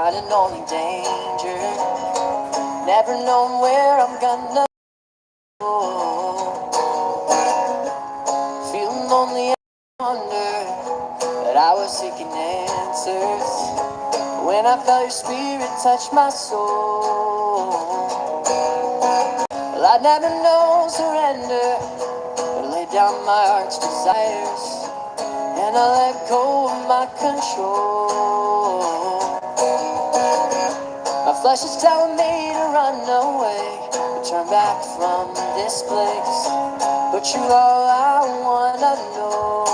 one and only danger. Never known where I'm gonna go. Feeling lonely and wonder, but I was seeking answers when I felt your spirit touch my soul. Well, I'd never known surrender, but I laid down my heart's desires and I let go of my control. My flesh is telling me to run away, to turn back from this place, but you're all I wanna know.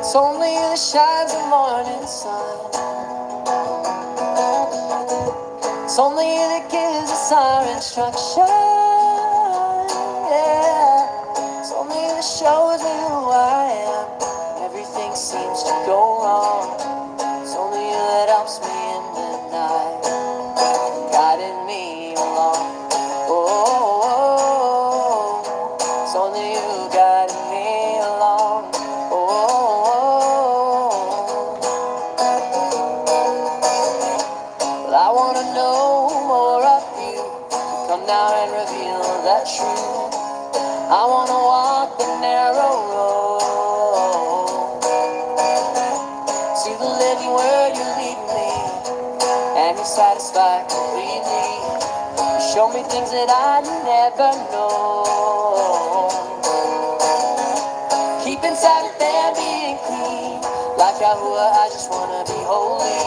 It's only you that shines the morning sun. It's only you that gives us our instruction. Yeah. It's only you that shows me who I am. Everything seems to go wrong. It's only you that helps me in the night, guiding me along. Oh, it's only you guiding me along. Well, I want to know more of you. Come now and reveal that truth. I want to walk the narrow road to the living word you lead me, and you satisfy completely. You show me things that I never know. Keeping Sabbath and being clean, like Yahuwah, I just want to be holy.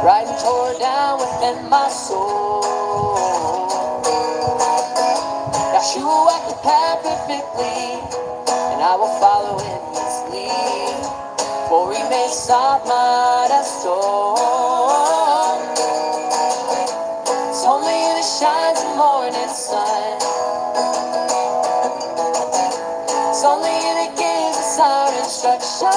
Writing Torah down within my soul. Yahshua walked the path perfectly, and I will follow in his lead. For he may stop my storm. It's only you that shines the morning sun. It's only you that gives us our instruction.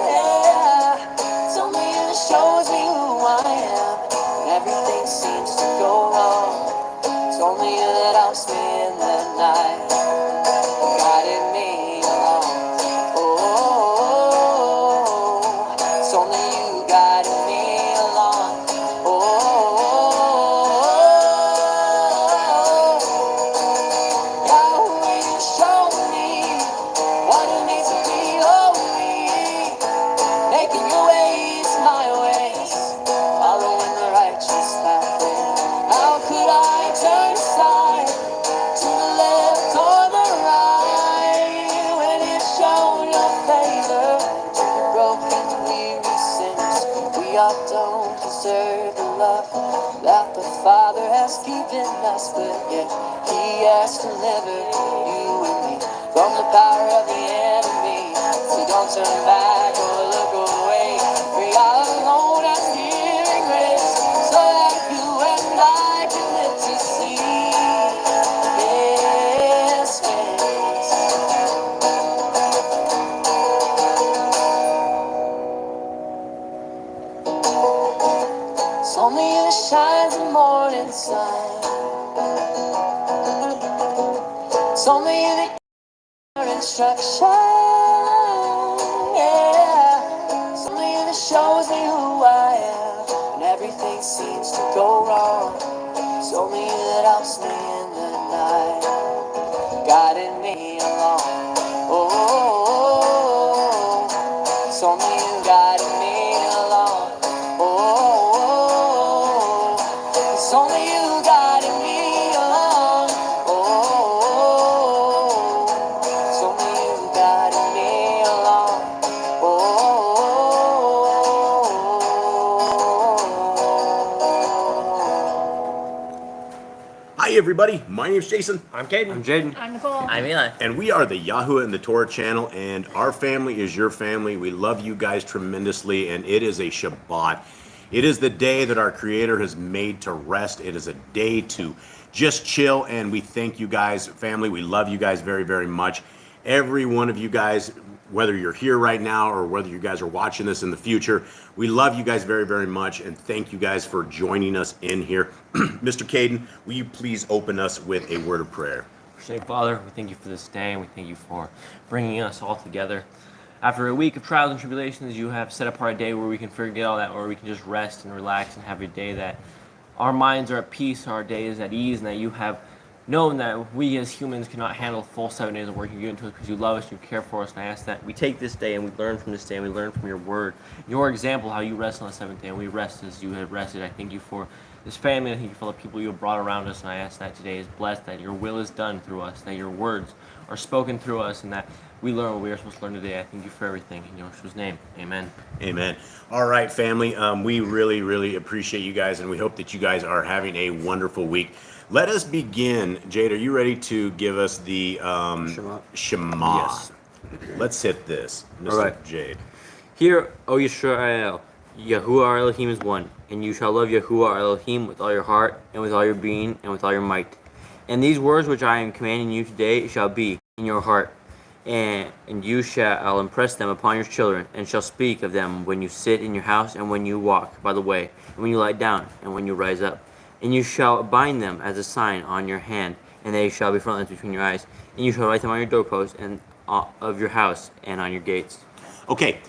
Yeah. It's only you that shows me who I am when everything seems to go wrong. It's only you that helps me in the night, guiding me along. Oh, it's only you guiding me along. Oh, Yahweh, you show me what it means to be holy, making your ways my ways, following the righteous path. How could I turn aside to the left or the right when it's shown your favor to the broken, weary sinners? We all don't deserve the love that the Father has given us, but yet He has delivered you and me from the power of the enemy. So don't turn back or look away. We are alone as giving grace, so that you and I can live to see His face. It's only you that shines the morning sun. It's only you that gives our instruction. Yeah. It's only you that shows me who I am when everything seems to go wrong. It's only you that helps me in the night, guiding me along. Oh, it's only you guiding me along. Oh, it's only you guiding me along. Oh, it's only you guiding me along. Hi everybody, my name is Jason. I'm Caden. I'm Jaden. I'm Nicole. I'm Eli. And we are the Yahuwah and the Torah channel, and our family is your family. We love you guys tremendously, and it is a Shabbat. It is the day that our Creator has made to rest. It is a day to just chill, and we thank you guys, family. We love you guys very, very much. Every one of you guys, whether you're here right now or whether you guys are watching this in the future, we love you guys very, very much, and thank you guys for joining us in here. Mr. Caden, will you please open us with a word of prayer? Say, Father, we thank you for this day, and we thank you for bringing us all together After a week of trials and tribulations, you have set apart a day where we can forget all that, where we can just rest and relax and have a day that our minds are at peace, our day is at ease, and that you have known that we as humans cannot handle full 7 days of work. You give it to us because you love us, you care for us, and I ask that we take this day and we learn from this day and we learn from your word, your example, how you rest on the seventh day, and we rest as you have rested. I thank you for this family, I thank you for the people you have brought around us, and I ask that today is blessed, that your will is done through us, that your words are spoken through us, and that we learn what we are supposed to learn today. I thank you for everything. In Yahshua's name, amen. Amen. All right, family. We really, really appreciate you guys, and we hope that you guys are having a wonderful week. Let us begin. Jade, are you ready to give us the Shema? Yes. Let's hit this, Mr. All right. Jade. Hear, O Yisrael, Yahuwah our Elohim is one, and you shall love Yahuwah our Elohim with all your heart, and with all your being, and with all your might. And these words which I am commanding you today shall be in your heart, and you shall impress them upon your children, and shall speak of them when you sit in your house, and when you walk by the way, and when you lie down, and when you rise up. And you shall bind them as a sign on your hand, and they shall be frontlets between your eyes. And you shall write them on your doorposts and of your house and on your gates. Okay,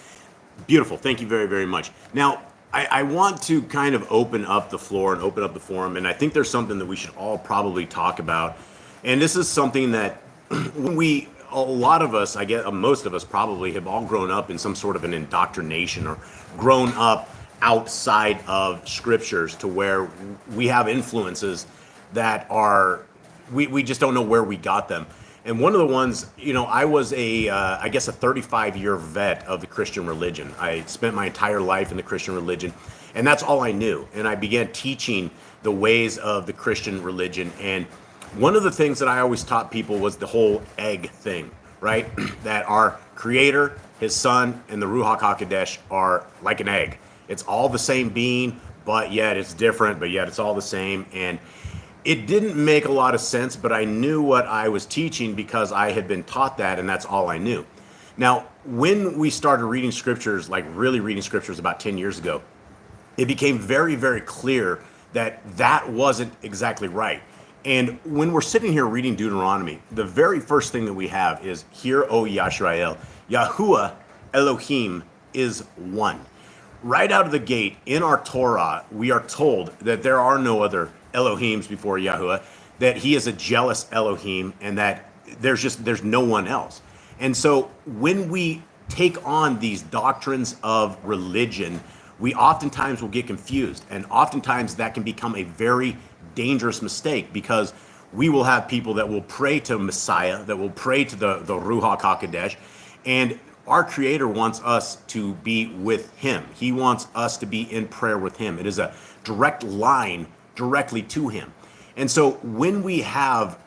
beautiful. Thank you very, very much. Now, I want to kind of open up the floor and open up the forum, and I think there's something that we should all probably talk about. And this is something that a lot of us, I guess most of us probably have all grown up in some sort of an indoctrination or grown up outside of scriptures to where we have influences that are, we just don't know where we got them. And one of the ones, I was I guess a 35-year vet of the Christian religion. I spent my entire life in the Christian religion, and that's all I knew. And I began teaching the ways of the Christian religion. And one of the things that I always taught people was the whole egg thing, right? That our Creator, His Son, and the Ruach HaKodesh are like an egg. It's all the same being, but yet it's different, but yet it's all the same. And it didn't make a lot of sense, but I knew what I was teaching because I had been taught that, and that's all I knew. Now, when we started reading scriptures, like really reading scriptures about 10 years ago, it became very, very clear that that wasn't exactly right. And when we're sitting here reading Deuteronomy, the very first thing that we have is, Hear, O Yisrael, Yahuwah Elohim is one. Right out of the gate in our Torah, we are told that there are no other Elohims before Yahuwah, that He is a jealous Elohim, and that there's no one else. And so when we take on these doctrines of religion, we oftentimes will get confused, and oftentimes that can become a very dangerous mistake, because we will have people that will pray to Messiah, that will pray to the Ruach HaKodesh, and our Creator wants us to be with Him. He wants us to be in prayer with Him. It is a direct line directly to Him. And so when we have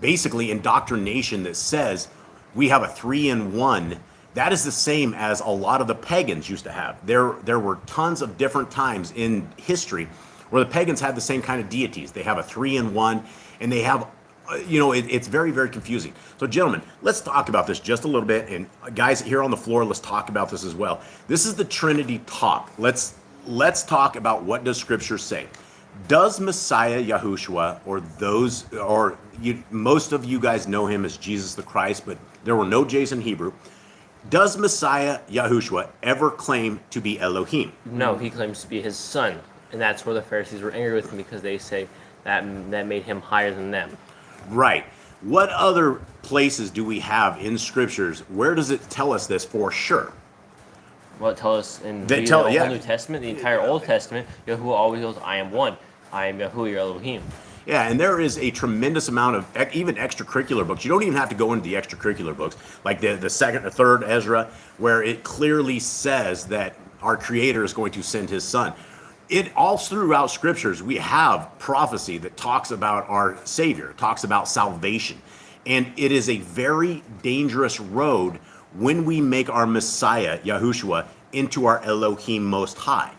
basically indoctrination that says we have a 3-in-1, that is the same as a lot of the pagans used to have. There were tons of different times in history where the pagans had the same kind of deities. They have a 3-in-1, and they have, it's very, very confusing. So gentlemen, let's talk about this just a little bit. And guys here on the floor, let's talk about this as well. This is the Trinity talk. Let's talk about what does Scripture say. Does Messiah Yahushua, most of you guys know Him as Jesus the Christ, but there were no J's in Hebrew. Does Messiah Yahushua ever claim to be Elohim? No, He claims to be His Son. And that's where the Pharisees were angry with Him, because they say that made Him higher than them. Right. What other places do we have in scriptures? Where does it tell us this for sure? Well, it tells us in the whole New Testament, the entire Old Testament, Yahuwah always goes, I am one. I am Yahuwah, your Elohim. Yeah, and there is a tremendous amount of even extracurricular books. You don't even have to go into the extracurricular books, like the second or third Ezra, where it clearly says that our Creator is going to send His Son. It all throughout scriptures, we have prophecy that talks about our Savior, talks about salvation. And it is a very dangerous road when we make our Messiah, Yahushua, into our Elohim Most High.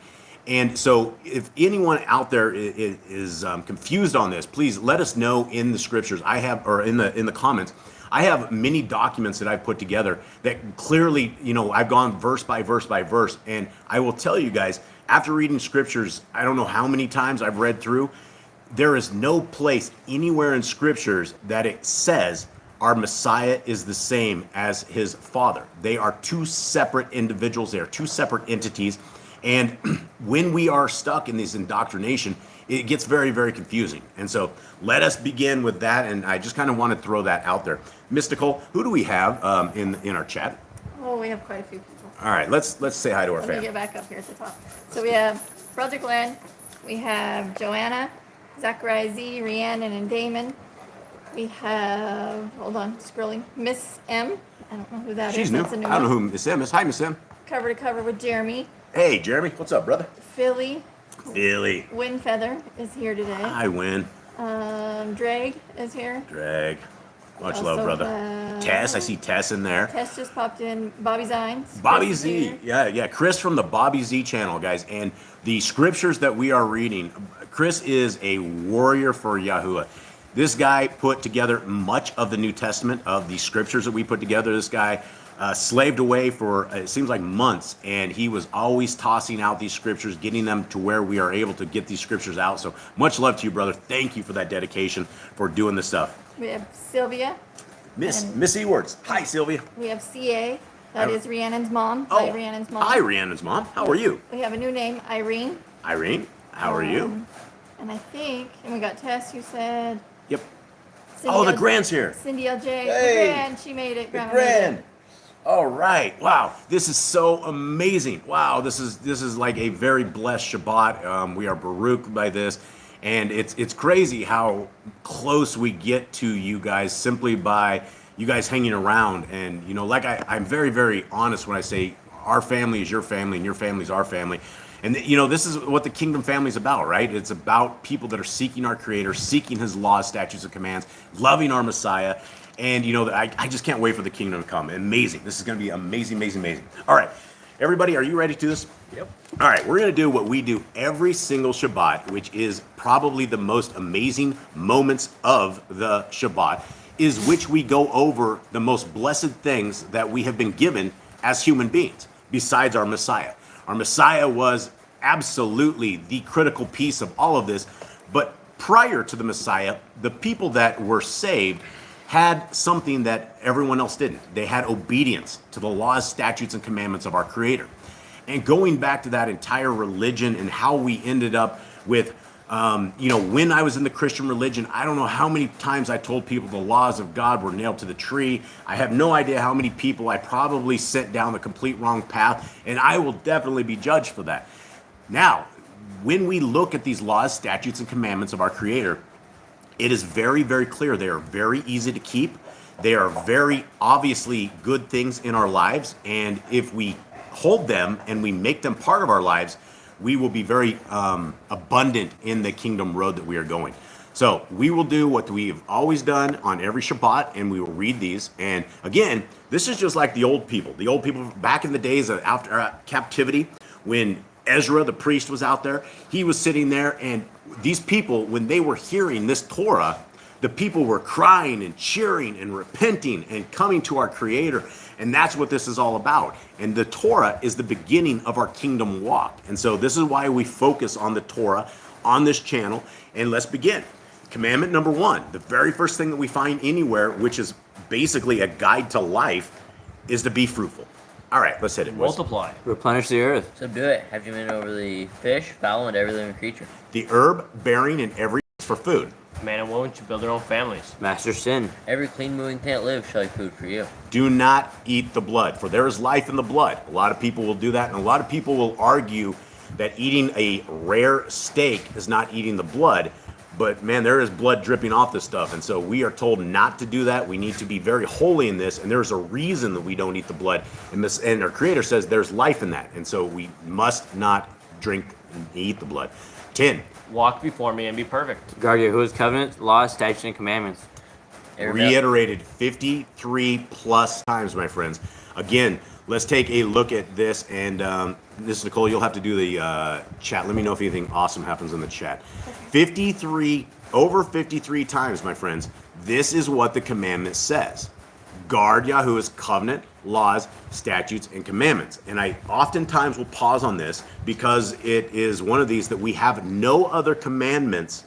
And so if anyone out there is confused on this, please let us know in the scriptures. I have, or in the comments, I have many documents that I've put together that clearly, I've gone verse by verse by verse. And I will tell you guys, after reading scriptures, I don't know how many times I've read through, there is no place anywhere in scriptures that it says our Messiah is the same as his Father. They are two separate individuals. They are two separate entities. And when we are stuck in this indoctrination, it gets very, very confusing. And so let us begin with that. And I just kind of want to throw that out there. Miss Nicole, who do we have in our chat? Oh, we have quite a few people. All right, let's say hi to our Let me family. get back up here at the top. So we have Brother Glenn, we have Joanna, Zachariah Z, Rhiannon, and Damon. We have, hold on, scrolling, Miss M. I don't know who that is. She's new. That's a new I don't know one. who Miss M is. Hi, Miss M. Cover to cover with Jeremy. Hey, Jeremy. What's up, brother? Philly, Billy. Windfeather is here today. I win. Drake is here. Drag. Much Also, love, brother. Tess. I see Tess in there. Tess just popped in. Bobby Zines. Bobby Chris is Z. here. Yeah. Chris from the Bobby Z channel, guys. And the scriptures that we are reading, Chris is a warrior for Yahuwah. This guy put together much of the New Testament, of the scriptures that we put together. This guy slaved away for, it seems like months, and he was always tossing out these scriptures, getting them to where we are able to get these scriptures out. So much love to you, brother. Thank you for that dedication, for doing this stuff. We have Sylvia. Miss Ewards. Hi, Sylvia. We have CA. That is Rhiannon's mom. Oh, Hi, Rhiannon's mom. hi, Rhiannon's mom. How are you? We have a new name, Irene. Irene, how are you? And I think, and we got Tess, who said. Yep. Cindy Oh, the L- Grand's here. Cindy LJ. Hey. The Grand, she made it. Grandma made it. All right. Wow. This is so amazing. Wow. This is like a very blessed Shabbat. We are Baruch by this. And it's crazy how close we get to you guys simply by you guys hanging around. And, you know, like I'm very, very honest when I say our family is your family and your family is our family. And, you know, this is what the kingdom family is about, right? It's about people that are seeking our Creator, seeking His laws, statutes, and commands, loving our Messiah. And, you know, I just can't wait for the kingdom to come. Amazing. This is going to be amazing, amazing, amazing. All right. Everybody, are you ready to do this? Yep. All right. We're going to do what we do every single Shabbat, which is probably the most amazing moments of the Shabbat, is which we go over the most blessed things that we have been given as human beings, besides our Messiah. Our Messiah was absolutely the critical piece of all of this. But prior to the Messiah, the people that were saved had something that everyone else didn't. They had obedience to the laws, statutes, and commandments of our Creator. And going back to that entire religion and how we ended up with, you know, when I was in the Christian religion, I don't know how many times I told people the laws of God were nailed to the tree. I have no idea how many people I probably sent down the complete wrong path, and I will definitely be judged for that. Now, when we look at these laws, statutes, and commandments of our Creator, it is very, very clear. They are very easy to keep. They are very obviously good things in our lives. And if we hold them and we make them part of our lives, we will be very abundant in the kingdom road that we are going. So we will do what we've always done on every Shabbat, and we will read these. And again, this is just like the old people. The old people back in the days of after captivity, when Ezra, the priest, was out there, he was sitting there, and these people, when they were hearing this Torah, the people were crying and cheering and repenting and coming to our Creator. And that's what this is all about. And the Torah is the beginning of our kingdom walk. And so this is why we focus on the Torah on this channel. And let's begin. Commandment number 1, the very first thing that we find anywhere, which is basically a guide to life, is to be fruitful. All right, let's hit it. Multiply. Replenish the earth. Subdue it. Have dominion over the fish, fowl, and every living creature. The herb bearing in every for food. Man and woman should build their own families. Master sin. Every clean moving thing that lives shall be food for you. Do not eat the blood, for there is life in the blood. A lot of people will do that, and a lot of people will argue that eating a rare steak is not eating the blood. But man, there is blood dripping off this stuff, and so we are told not to do that. We need to be very holy in this, and there's a reason that we don't eat the blood. And our Creator says there's life in that, and so we must not drink and eat the blood. 10. Walk before me and be perfect. Guard Yahuwah's covenants, laws, statutes, and commandments. Reiterated 53 plus times, my friends. Again, let's take a look at this, and this is Nicole. You'll have to do the chat. Let me know if anything awesome happens in the chat. 53 times, my friends. This is what the commandment says. Guard Yahuwah's covenant, laws, statutes, and commandments. And I oftentimes will pause on this because it is one of these that we have no other commandments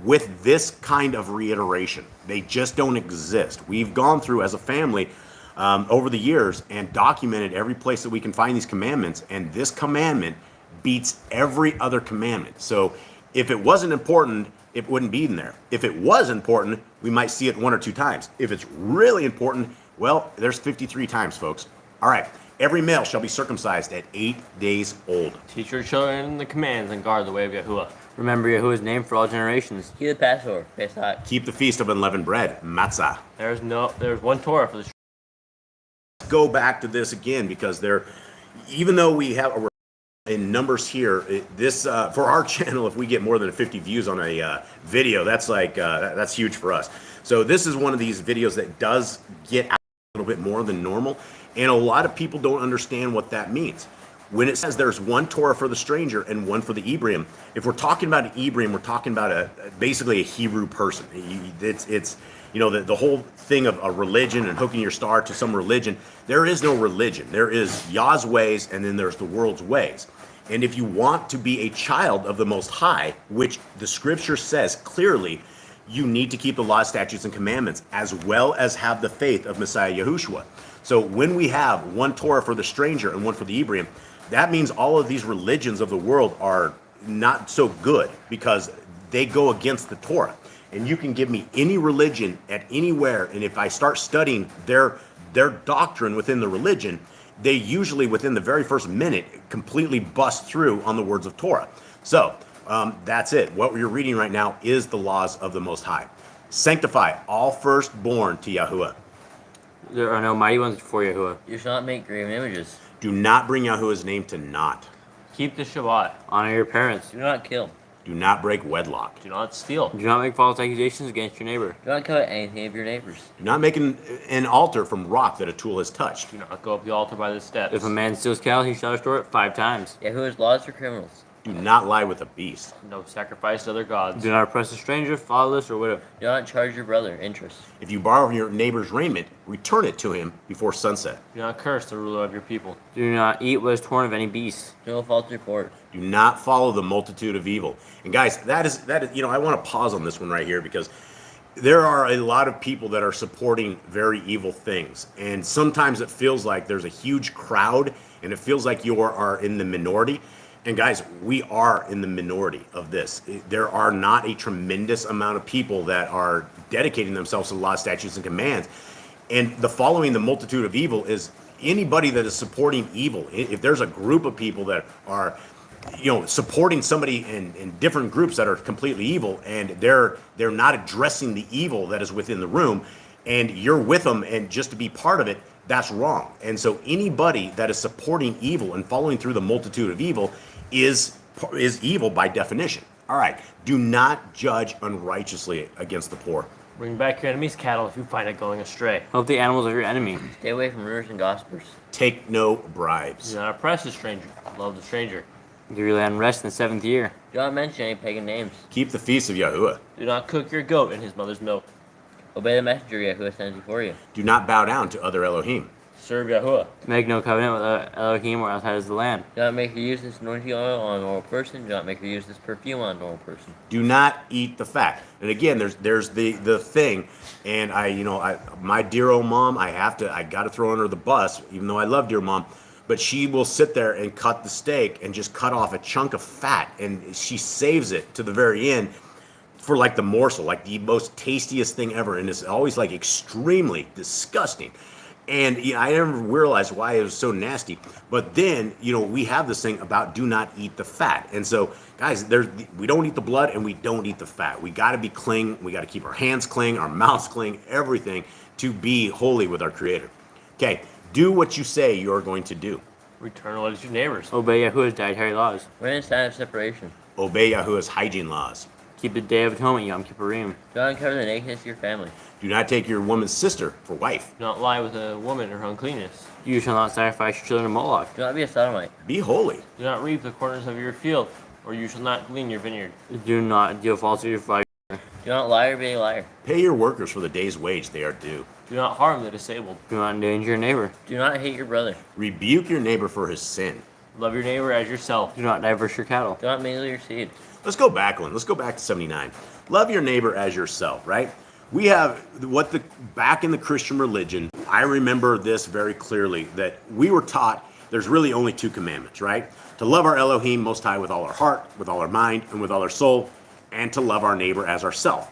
with this kind of reiteration. They just don't exist. We've gone through as a family over the years and documented every place that we can find these commandments, and this commandment beats every other commandment. So if it wasn't important, it wouldn't be in there. If it was important, we might see it 1 or 2 times. If it's really important, well, there's 53 times, folks. All right. Every male shall be circumcised at 8 days old. Teach your children the commands and guard the way of Yahuwah. Remember Yahuwah's name for all generations. Keep the Passover, Pesach. Keep the feast of unleavened bread, matzah. There's one Torah for the. Go back to this again, because even though we have in numbers here, for our channel, if we get more than 50 views on a video, that's huge for us. So this is one of these videos that does get out a little bit more than normal, and a lot of people don't understand what that means. When it says there's one Torah for the stranger and one for the Ephraim, if we're talking about an Ephraim, we're talking about basically a Hebrew person. It's the whole thing of a religion and hooking your star to some religion. There is no religion. There is Yah's ways, and then there's the world's ways. And if you want to be a child of the Most High, which the Scripture says clearly, you need to keep the law, statutes, and commandments, as well as have the faith of Messiah Yahushua. So when we have one Torah for the stranger and one for the Ephraim, that means all of these religions of the world are not so good, because they go against the Torah. And you can give me any religion at anywhere, and if I start studying their doctrine within the religion, they usually within the very first minute completely bust through on the words of Torah. So that's it. What you're reading right now is the laws of the Most High. Sanctify all firstborn to Yahuwah. There are no mighty ones before Yahuwah. You shall not make graven images. Do not bring Yahuwah's name to naught. Keep the Shabbat. Honor your parents. Do not kill. Do not break wedlock. Do not steal. Do not make false accusations against your neighbor. Do not covet anything of your neighbor's. Do not make an altar from rock that a tool has touched. Do not go up the altar by the steps. If a man steals cattle, he shall restore it 5 times. Yahuwah's laws for criminals. Do not lie with a beast. No sacrifice to other gods. Do not oppress a stranger, fatherless, or widow. Do not charge your brother interest. If you borrow your neighbor's raiment, return it to him before sunset. Do not curse the ruler of your people. Do not eat what is torn of any beast. No false report. Do not follow the multitude of evil. And guys, that is, I want to pause on this one right here, because there are a lot of people that are supporting very evil things. And sometimes it feels like there's a huge crowd, and it feels like you are in the minority. And guys, we are in the minority of this. There are not a tremendous amount of people that are dedicating themselves to the law, statutes, and commands. And the following the multitude of evil is anybody that is supporting evil. If there's a group of people that are, supporting somebody in different groups that are completely evil, and they're not addressing the evil that is within the room, and you're with them, and just to be part of it, that's wrong. And so anybody that is supporting evil and following through the multitude of evil is evil by definition. All right. Do not judge unrighteously against the poor. Bring back your enemy's cattle if you find it going astray. Help the animals of your enemy. Stay away from rumors and gossipers. Take no bribes. Do not oppress the stranger. Love the stranger. Give your land rest in the 7th year. Do not mention any pagan names. Keep the feast of Yahuwah. Do not cook your goat in his mother's milk. Obey the messenger Yahuwah sends before you. Do not bow down to other Elohim. Serve Yahuwah. Make no covenant with Elohim or outside of the land. Do not make her use this anointing oil on a normal person. Do not make her use this perfume on a normal person. Do not eat the fat. And again, there's the thing, and my dear old mom, I got to throw under the bus, even though I love dear mom, but she will sit there and cut the steak and just cut off a chunk of fat, and she saves it to the very end for like the morsel, like the most tastiest thing ever, and it's always like extremely disgusting. And I never realized why it was so nasty. But then, we have this thing about do not eat the fat. And so, guys, we don't eat the blood and we don't eat the fat. We got to be clean. We got to keep our hands clean, our mouths clean, everything to be holy with our Creator. Okay, do what you say you are going to do. Return what is your neighbor's. Obey Yahuwah's dietary laws. We're in a sign of separation. Obey Yahuwah's hygiene laws. Keep the Day of Atonement, Yom Kippurim. Do not uncover the nakedness of your family. Do not take your woman's sister for wife. Do not lie with a woman or her uncleanness. You shall not sacrifice your children to Moloch. Do not be a sodomite. Be holy. Do not reap the corners of your field, or you shall not glean your vineyard. Do not deal falsely with your Do not lie or be a liar. Pay your workers for the day's wage they are due. Do not harm the disabled. Do not endanger your neighbor. Do not hate your brother. Rebuke your neighbor for his sin. Love your neighbor as yourself. Do not diverse your cattle. Do not mingle your seed. Let's go back one. Let's go back to 79. Love your neighbor as yourself, right? We have back in the Christian religion, I remember this very clearly, that we were taught there's really only 2 commandments, right? To love our Elohim Most High with all our heart, with all our mind, and with all our soul, and to love our neighbor as ourselves.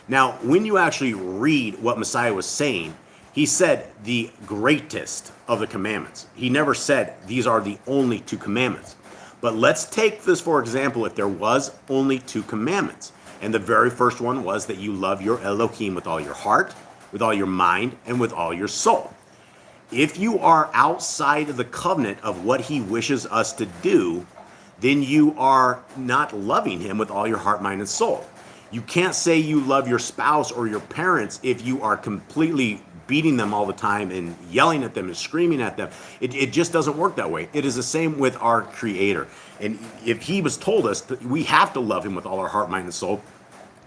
Now, when you actually read what Messiah was saying, he said the greatest of the commandments. He never said these are the only 2 commandments. But let's take this for example, if there was only 2 commandments. And the very first one was that you love your Elohim with all your heart, with all your mind, and with all your soul. If you are outside of the covenant of what he wishes us to do, then you are not loving him with all your heart, mind, and soul. You can't say you love your spouse or your parents if you are completely beating them all the time and yelling at them and screaming at them. It just doesn't work that way. It is the same with our Creator. And if he was told us that we have to love him with all our heart, mind, and soul,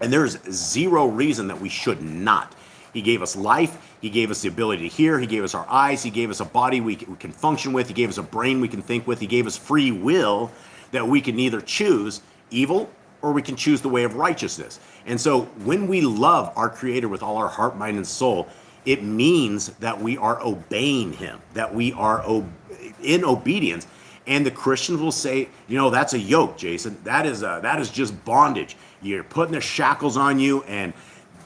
and there's zero reason that we should not. He gave us life. He gave us the ability to hear. He gave us our eyes. He gave us a body we can function with. He gave us a brain we can think with. He gave us free will that we can either choose evil or we can choose the way of righteousness. And so when we love our Creator with all our heart, mind, and soul, it means that we are obeying him, that we are in obedience. And the Christians will say, that's a yoke, Jason. That is just bondage. You're putting the shackles on you. And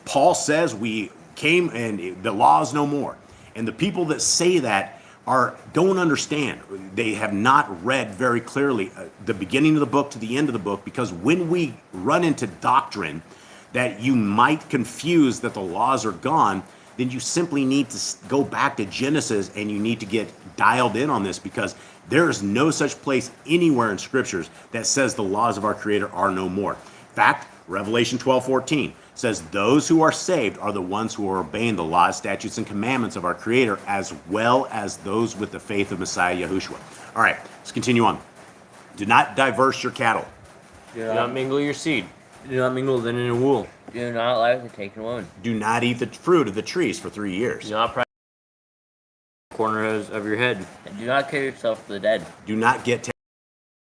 Paul says we came and the law is no more. And the people that say that don't understand. They have not read very clearly the beginning of the book to the end of the book, because when we run into doctrine that you might confuse that the laws are gone, then you simply need to go back to Genesis and you need to get dialed in on this, because there is no such place anywhere in Scriptures that says the laws of our Creator are no more. In fact, Revelation 12:14 says those who are saved are the ones who are obeying the laws, statutes, and commandments of our Creator, as well as those with the faith of Messiah Yahushua. All right, let's continue on. Do not diverse your cattle. Do not mingle your seed. Do not mingle linen and wool. Do not lie with a taken woman. Do not eat the fruit of the trees for 3 years. Do not practice Corners of your head. And do not kill yourself for the dead. Do not get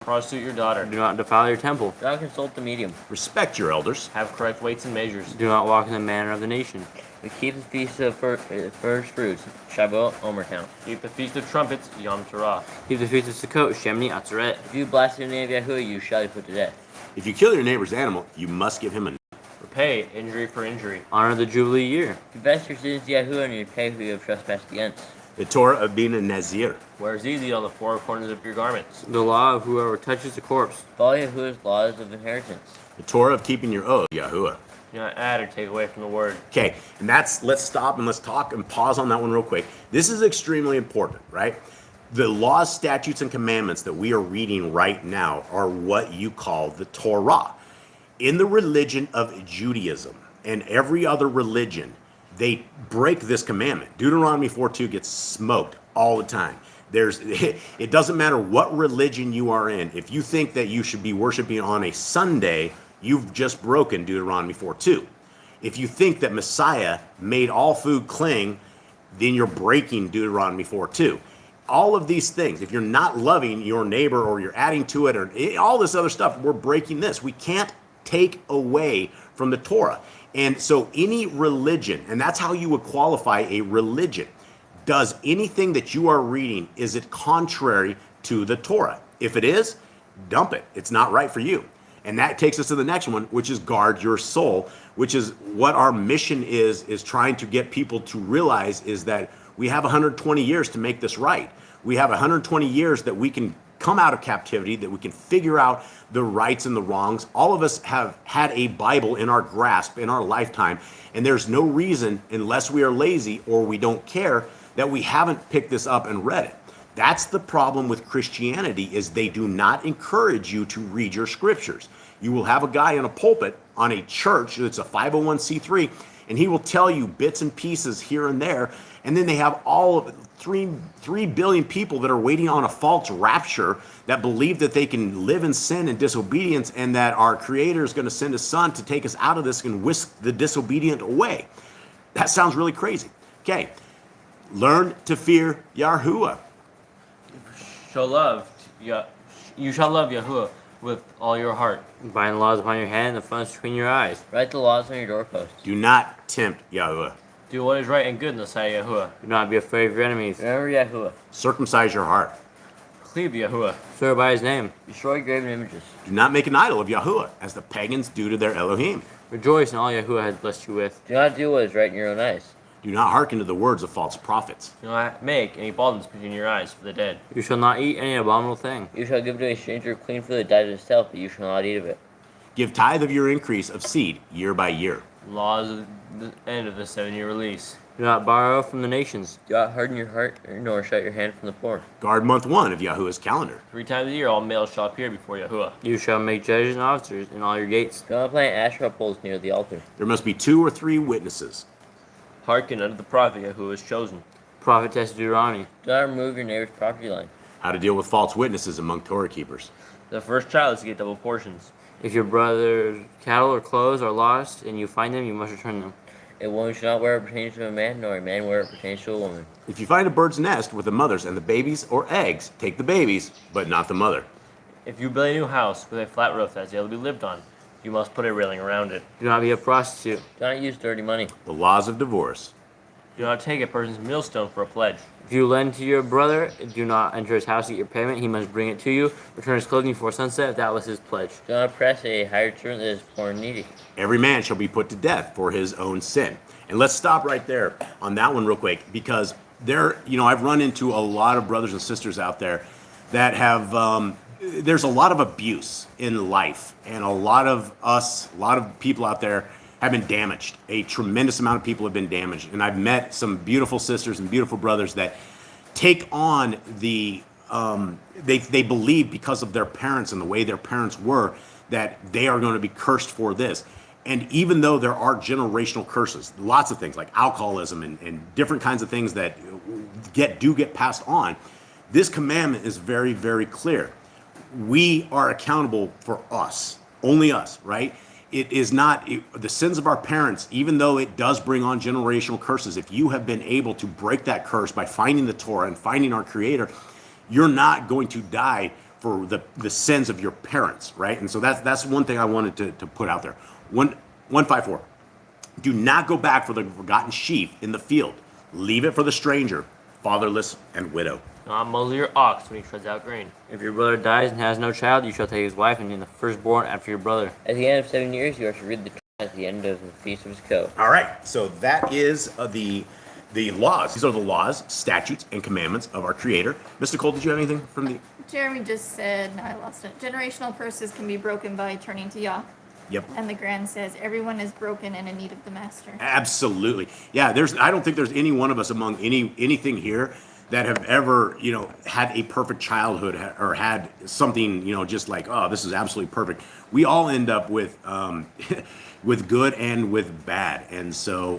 prostitute your daughter. Do not defile your temple. Do not consult the medium. respect your elders. Have correct weights and measures. Do not walk in the manner of the nation. We keep the feast of first fruits, Shavuot, Omer count. Keep the feast of trumpets, Yom Teruah. Keep the feast of Sukkot, Shemini Atzeret. If you blaspheme the name of Yahuwah, you shall be put to death. If you kill your neighbor's animal, you must give him a Repay injury for injury. Honor the Jubilee year. Confess your sins to Yahuwah and repay who you have trespassed against. the Torah of being a Nazir. Wear zizit on the 4 corners of your garments. The law of whoever touches the corpse. Follow Yahuwah's laws of inheritance. The Torah of keeping your oath, Yahuwah. Do not add or take away from the word. Okay, and let's stop and let's talk and pause on that one real quick. This is extremely important, right? The laws, statutes, and commandments that we are reading right now are what you call the Torah. In the religion of Judaism and every other religion, they break this commandment. Deuteronomy 4:2 gets smoked all the time. It doesn't matter what religion you are in. If you think that you should be worshiping on a Sunday, you've just broken Deuteronomy 4:2. If you think that Messiah made all food cling, then you're breaking Deuteronomy 4:2. All of these things, if you're not loving your neighbor or you're adding to it or all this other stuff, we're breaking this. We can't take away from the Torah. And so any religion, and that's how you would qualify a religion, does anything that you are reading, is it contrary to the Torah? If it is, dump it. It's not right for you. And that takes us to the next one, which is guard your soul, which is what our mission is trying to get people to realize is that we have 120 years to make this right. We have 120 years that we can come out of captivity, that we can figure out the rights and the wrongs. All of us have had a Bible in our grasp in our lifetime, and there's no reason, unless we are lazy or we don't care, that we haven't picked this up and read it. That's the problem with Christianity, is they do not encourage you to read your scriptures. You will have a guy in a pulpit on a church that's a 501c3, and he will tell you bits and pieces here and there, and then they have all of 3 billion people that are waiting on a false rapture that believe that they can live in sin and disobedience, and that our Creator is going to send His Son to take us out of this and whisk the disobedient away. That sounds really crazy. Okay, learn to fear Yahuwah. You shall love Yahuwah with all your heart. Bind the laws upon your hand and the funds between your eyes. Write the laws on your doorposts. Do not tempt Yahuwah. Do what is right and good in the sight of Yahuwah. Do not be afraid of your enemies. Remember Yahuwah. Circumcise your heart. Cleave to Yahuwah. Swear by his name. Destroy graven images. Do not make an idol of Yahuwah, as the pagans do to their Elohim. Rejoice in all Yahuwah has blessed you with. Do not do what is right in your own eyes. Do not hearken to the words of false prophets. Do not make any baldness between your eyes for the dead. You shall not eat any abominable thing. You shall give to a stranger clean food that died itself, but you shall not eat of it. Give tithe of your increase of seed year by year. Laws of the end of the 7-year release. Do not borrow from the nations. Do not harden your heart, nor shut your hand from the poor. Guard month 1 of Yahuwah's calendar. 3 times a year all males shall appear before Yahuwah. You shall make judges and officers in all your gates. Do not plant Asherah poles near the altar. There must be 2 or 3 witnesses. Hearken unto the prophet Yahuwah is chosen. Prophet tested Deuteronomy. Do not remove your neighbor's property line. How to deal with false witnesses among Torah keepers. The first child is to get double portions. If your brother's cattle or clothes are lost and you find them, you must return them. A woman shall not wear what pertains to a man, nor a man wear what pertains to a woman. If you find a bird's nest with the mothers and the babies or eggs, take the babies, but not the mother. If you build a new house with a flat roof that is able to be lived on, you must put a railing around it. Do not be a prostitute. Do not use dirty money. The laws of divorce. Do not take a person's millstone for a pledge. If you lend to your brother, do not enter his house to get your payment. He must bring it to you. Return his clothing before sunset, if that was his pledge. Do not oppress a hired servant that is poor and needy. Every man shall be put to death for his own sin. And let's stop right there on that one real quick, because I've run into a lot of brothers and sisters out there that have, there's a lot of abuse in life, and a lot of people out there have been damaged. A tremendous amount of people have been damaged. And I've met some beautiful sisters and beautiful brothers that take on they believe because of their parents and the way their parents were, that they are going to be cursed for this. And even though there are generational curses, lots of things like alcoholism and different kinds of things that get passed on, this commandment is very, very clear. We are accountable for us, only us, right? It is not the sins of our parents, even though it does bring on generational curses. If you have been able to break that curse by finding the Torah and finding our Creator, you're not going to die for the sins of your parents, right? And so that's one thing I wanted to put out there. 154. Do not go back for the forgotten sheep in the field. Leave it for the stranger, fatherless, and widow. Do not muzzle your ox when he treads out grain. If your brother dies and has no child, you shall take his wife and name the firstborn after your brother. At the end of 7 years, you are to read the Torah at the end of the feast of his coat. All right, so that is the laws. These are the laws, statutes, and commandments of our Creator. Mr. Cole, did you have anything from the... Jeremy just said, no, I lost it. Generational curses can be broken by turning to Yah. Yep. And the Grand says, everyone is broken and in need of the Master. Absolutely. Yeah, I don't think there's any one of us among anything here that have ever, had a perfect childhood or had something, just like, oh, this is absolutely perfect. We all end up with with good and with bad. And so,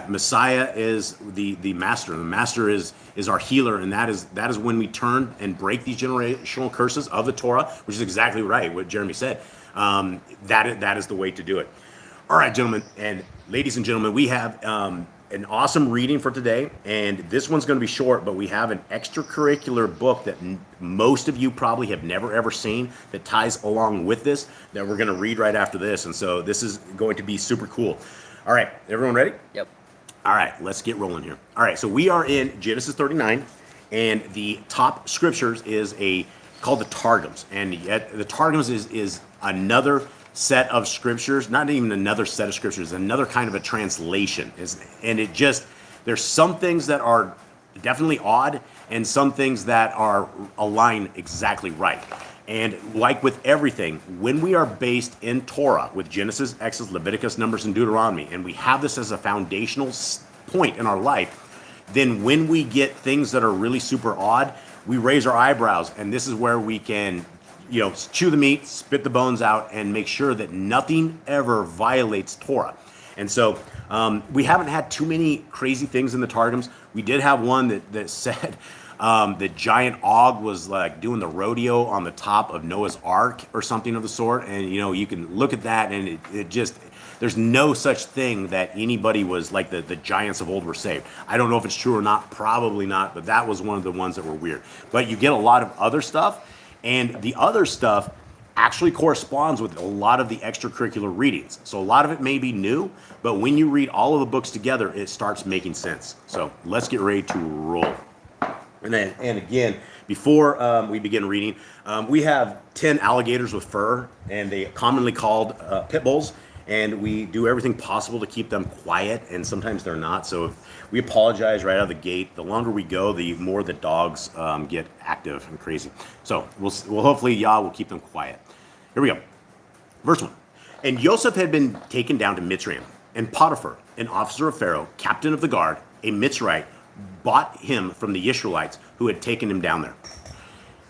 Messiah is the master. The master is our healer, and that is when we turn and break these generational curses of the Torah, which is exactly right, what Jeremy said. That is the way to do it. All right, gentlemen and ladies and gentlemen, we have an awesome reading for today, and this one's going to be short, but we have an extracurricular book that most of you probably have never ever seen that ties along with this, that we're going to read right after this, and so this is going to be super cool. All right, everyone ready? Yep. All right, let's get rolling here. All right, so we are in Genesis 39, and the top scriptures is called the Targums, and yet the Targums is another set of scriptures, not even another set of scriptures, another kind of a translation. And there's some things that are definitely odd and some things that are aligned exactly right. And like with everything, when we are based in Torah with Genesis, Exodus, Leviticus, Numbers, and Deuteronomy, and we have this as a foundational point in our life, then when we get things that are really super odd, we raise our eyebrows, and this is where we can chew the meat, spit the bones out, and make sure that nothing ever violates Torah. And so we haven't had too many crazy things in the Targums. We did have one that said the giant Og was like doing the rodeo on the top of Noah's Ark or something of the sort. And, you can look at that, and it just, there's no such thing that anybody was like the giants of old were saved. I don't know if it's true or not, probably not, but that was one of the ones that were weird. But you get a lot of other stuff. And the other stuff actually corresponds with a lot of the extracurricular readings. So a lot of it may be new, but when you read all of the books together, it starts making sense. So let's get ready to roll. And again, before we begin reading, we have 10 alligators with fur, and they commonly called pit bulls. And we do everything possible to keep them quiet, and sometimes they're not. So we apologize right out of the gate. The longer we go, the more the dogs get active and crazy. So we'll hopefully Yah will keep them quiet. Here we go. Verse 1. And Joseph had been taken down to Mitzrayim, and Potiphar, an officer of Pharaoh, captain of the guard, a Mitzrayite, bought him from the Israelites who had taken him down there.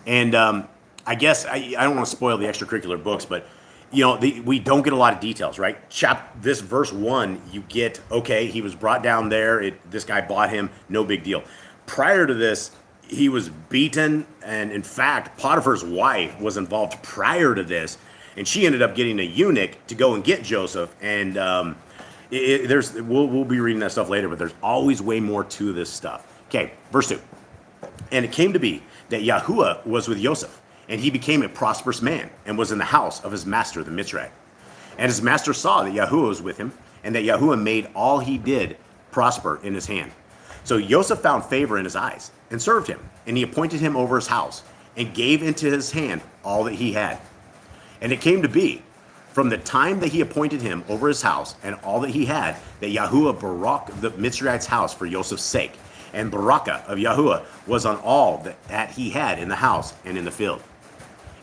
And I guess I don't want to spoil the extracurricular books, but you know, we don't get a lot of details, right? This verse 1, you get, okay, he was brought down there. This guy bought him, no big deal. Prior to this, he was beaten, and in fact, Potiphar's wife was involved prior to this, and she ended up getting a eunuch to go and get Joseph. And we'll be reading that stuff later, but there's always way more to this stuff. Okay, verse 2. And it came to be that Yahuwah was with Joseph, and he became a prosperous man, and was in the house of his master, the Mitzrayite. And his master saw that Yahuwah was with him, and that Yahuwah made all he did prosper in his hand. So Joseph found favor in his eyes, and served him, and he appointed him over his house, and gave into his hand all that he had. And it came to be, from the time that he appointed him over his house, and all that he had, that Yahuwah barak the Mitzrayite's house for Joseph's sake, and baraka of Yahuwah was on all that he had in the house and in the field.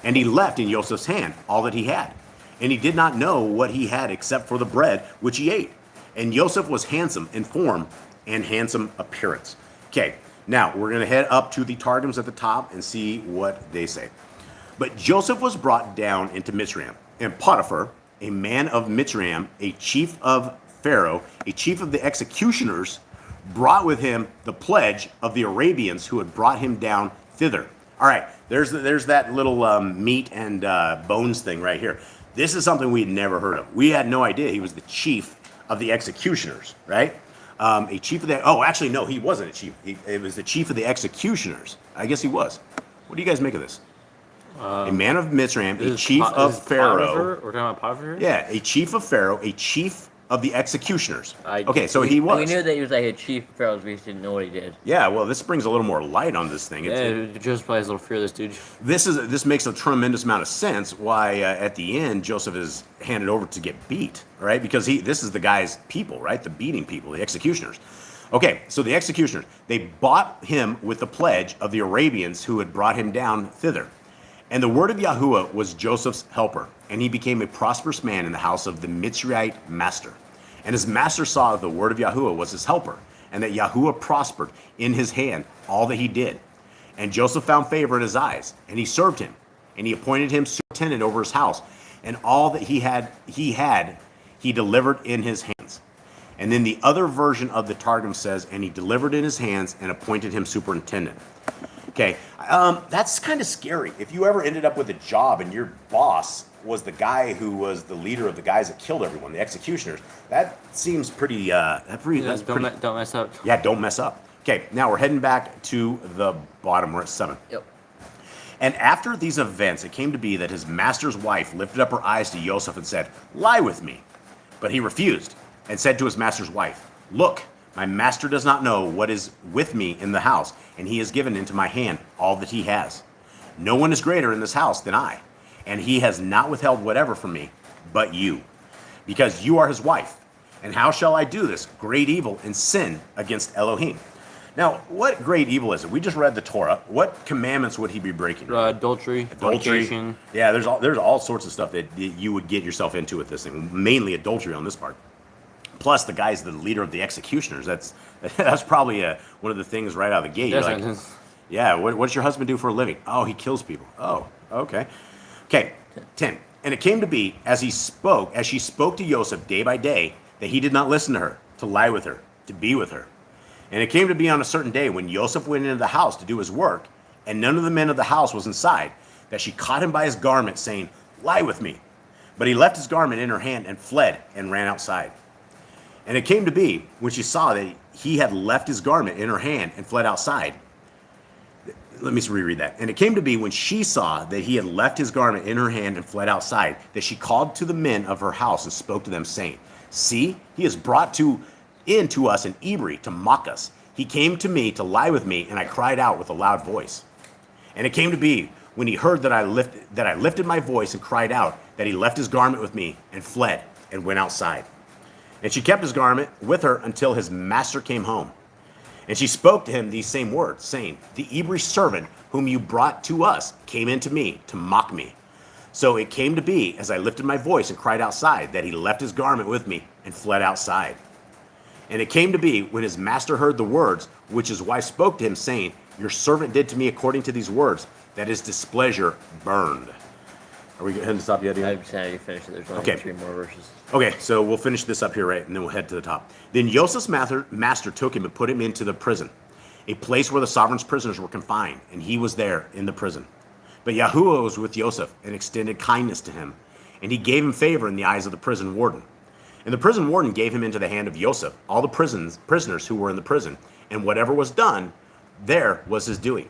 And he left in Joseph's hand all that he had. And he did not know what he had except for the bread which he ate. And Joseph was handsome in form and handsome appearance. Okay, now we're going to head up to the Targums at the top and see what they say. But Joseph was brought down into Mitzrayim. And Potiphar, a man of Mitzrayim, a chief of Pharaoh, a chief of the executioners, brought with him the pledge of the Arabians who had brought him down thither. All right, there's that little meat and bones thing right here. This is something we had never heard of. We had no idea he was the chief of the executioners, right? A chief of the... Oh, actually, no, he wasn't a chief. It was the chief of the executioners. I guess he was. What do you guys make of this? A man of Mitzrayim, a chief of Pharaoh. We're talking about Potiphar? Yeah, a chief of Pharaoh, a chief of the executioners. Okay, so he was. We knew that he was like a chief of Pharaohs, we just didn't know what he did. Yeah, well, this brings a little more light on this thing. Joseph probably has a little fear of this dude. This makes a tremendous amount of sense why at the end Joseph is handed over to get beat, right? Because this is the guy's people, right? The beating people, the executioners. Okay, so the executioners, they bought him with the pledge of the Arabians who had brought him down thither. And the word of Yahuwah was Joseph's helper, and he became a prosperous man in the house of the Mitzrayite master. And his master saw that the word of Yahuwah was his helper, and that Yahuwah prospered in his hand all that he did. And Joseph found favor in his eyes, and he served him, and he appointed him superintendent over his house, and all that he delivered in his hands. And then the other version of the Targum says, and he delivered in his hands and appointed him superintendent. Okay, that's kind of scary. If you ever ended up with a job and your boss was the guy who was the leader of the guys that killed everyone, the executioners, that seems pretty, Don't mess up. Yeah, don't mess up. Okay, now we're heading back to the bottom. We're at 7. Yep. And after these events, it came to be that his master's wife lifted up her eyes to Joseph and said, "Lie with me." But he refused and said to his master's wife, "Look, my master does not know what is with me in the house, and he has given into my hand all that he has. No one is greater in this house than I, and he has not withheld whatever from me, but you, because you are his wife. And how shall I do this great evil and sin against Elohim?" Now, what great evil is it? We just read the Torah. What commandments would he be breaking? Adultery, fornication. Yeah, there's all sorts of stuff that you would get yourself into with this thing. Mainly adultery on this part. Plus, the guy's the leader of the executioners. That's probably one of the things right out of the gate. You're like, yeah, what does your husband do for a living? Oh, he kills people. Oh, okay. Okay, 10. And it came to be, as she spoke to Joseph day by day, that he did not listen to her, to lie with her, to be with her. And it came to be on a certain day when Joseph went into the house to do his work, and none of the men of the house was inside, that she caught him by his garment, saying, "Lie with me." But he left his garment in her hand and fled and ran outside. And it came to be, when she saw that he had left his garment in her hand and fled outside, let me reread that. And it came to be when she saw that he had left his garment in her hand and fled outside, that she called to the men of her house and spoke to them, saying, see, he has brought in to us an Hebrew to mock us. He came to me to lie with me, and I cried out with a loud voice. And it came to be when he heard that I lifted my voice and cried out, that he left his garment with me and fled and went outside. And she kept his garment with her until his master came home. And she spoke to him these same words, saying, the Hebrew servant whom you brought to us came in to me to mock me. So it came to be, as I lifted my voice and cried outside, that he left his garment with me and fled outside. And it came to be, when his master heard the words which his wife spoke to him, saying, your servant did to me according to these words, that his displeasure burned. Are we going to stop yet? I decided to finish it. There's only 3 more verses. Okay, so we'll finish this up here, right, and then we'll head to the top. Then Joseph's master took him and put him into the prison, a place where the sovereign's prisoners were confined, and he was there in the prison. But Yahuwah was with Joseph and extended kindness to him, and he gave him favor in the eyes of the prison warden. And the prison warden gave him into the hand of Joseph, all the prisoners who were in the prison, and whatever was done, there was his doing.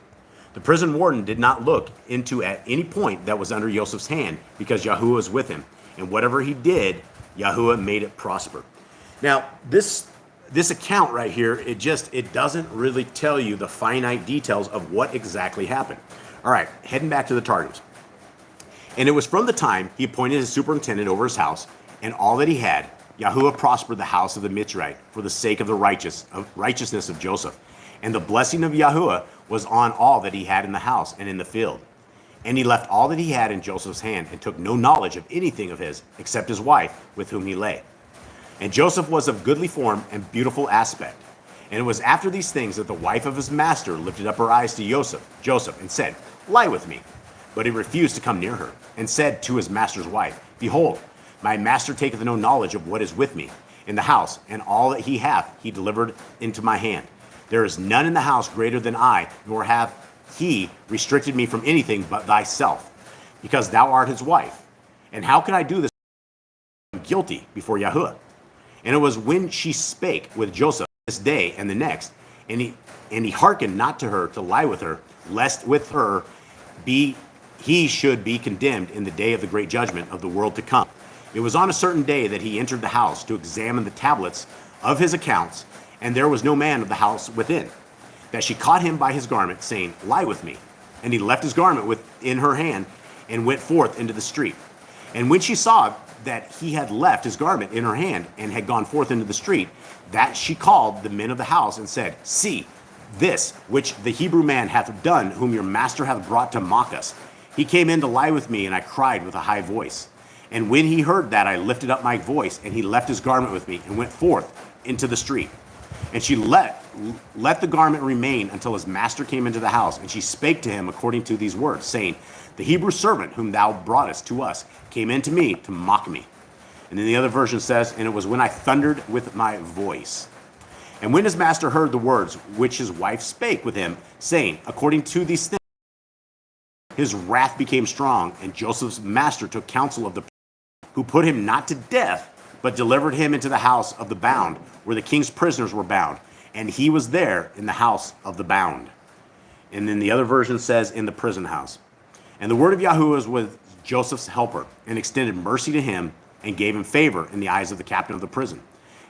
The prison warden did not look into at any point that was under Joseph's hand, because Yahuwah was with him, and whatever he did, Yahuwah made it prosper. Now, this account right here, it doesn't really tell you the finite details of what exactly happened. All right, heading back to the Targums. And it was from the time he appointed his superintendent over his house and all that he had, Yahuwah prospered the house of the Mitzrayite for the sake of the righteousness of Joseph. And the blessing of Yahuwah was on all that he had in the house and in the field. And he left all that he had in Joseph's hand and took no knowledge of anything of his, except his wife, with whom he lay. And Joseph was of goodly form and beautiful aspect. And it was after these things that the wife of his master lifted up her eyes to Joseph, and said, lie with me. But he refused to come near her, and said to his master's wife, behold, my master taketh no knowledge of what is with me in the house, and all that he hath he delivered into my hand. There is none in the house greater than I, nor hath he restricted me from anything but thyself, because thou art his wife. And how can I do this? I am guilty before Yahuwah. And it was when she spake with Joseph this day and the next, and he hearkened not to her to lie with her, lest with her he should be condemned in the day of the great judgment of the world to come. It was on a certain day that he entered the house to examine the tablets of his accounts, and there was no man of the house within, that she caught him by his garment, saying, lie with me. And he left his garment in her hand, and went forth into the street. And when she saw that he had left his garment in her hand, and had gone forth into the street, that she called the men of the house, and said, see, this which the Hebrew man hath done, whom your master hath brought to mock us. He came in to lie with me, and I cried with a high voice. And when he heard that, I lifted up my voice, and he left his garment with me, and went forth into the street. And she let the garment remain until his master came into the house. And she spake to him according to these words, saying, the Hebrew servant whom thou broughtest to us came in to me to mock me. And then the other version says, and it was when I thundered with my voice. And when his master heard the words which his wife spake with him, saying, according to these things, his wrath became strong, and Joseph's master took counsel of the who put him not to death, but delivered him into the house of the bound, where the king's prisoners were bound. And he was there in the house of the bound. And then the other version says, in the prison house. And the word of Yahuwah was with Joseph's helper, and extended mercy to him, and gave him favor in the eyes of the captain of the prison.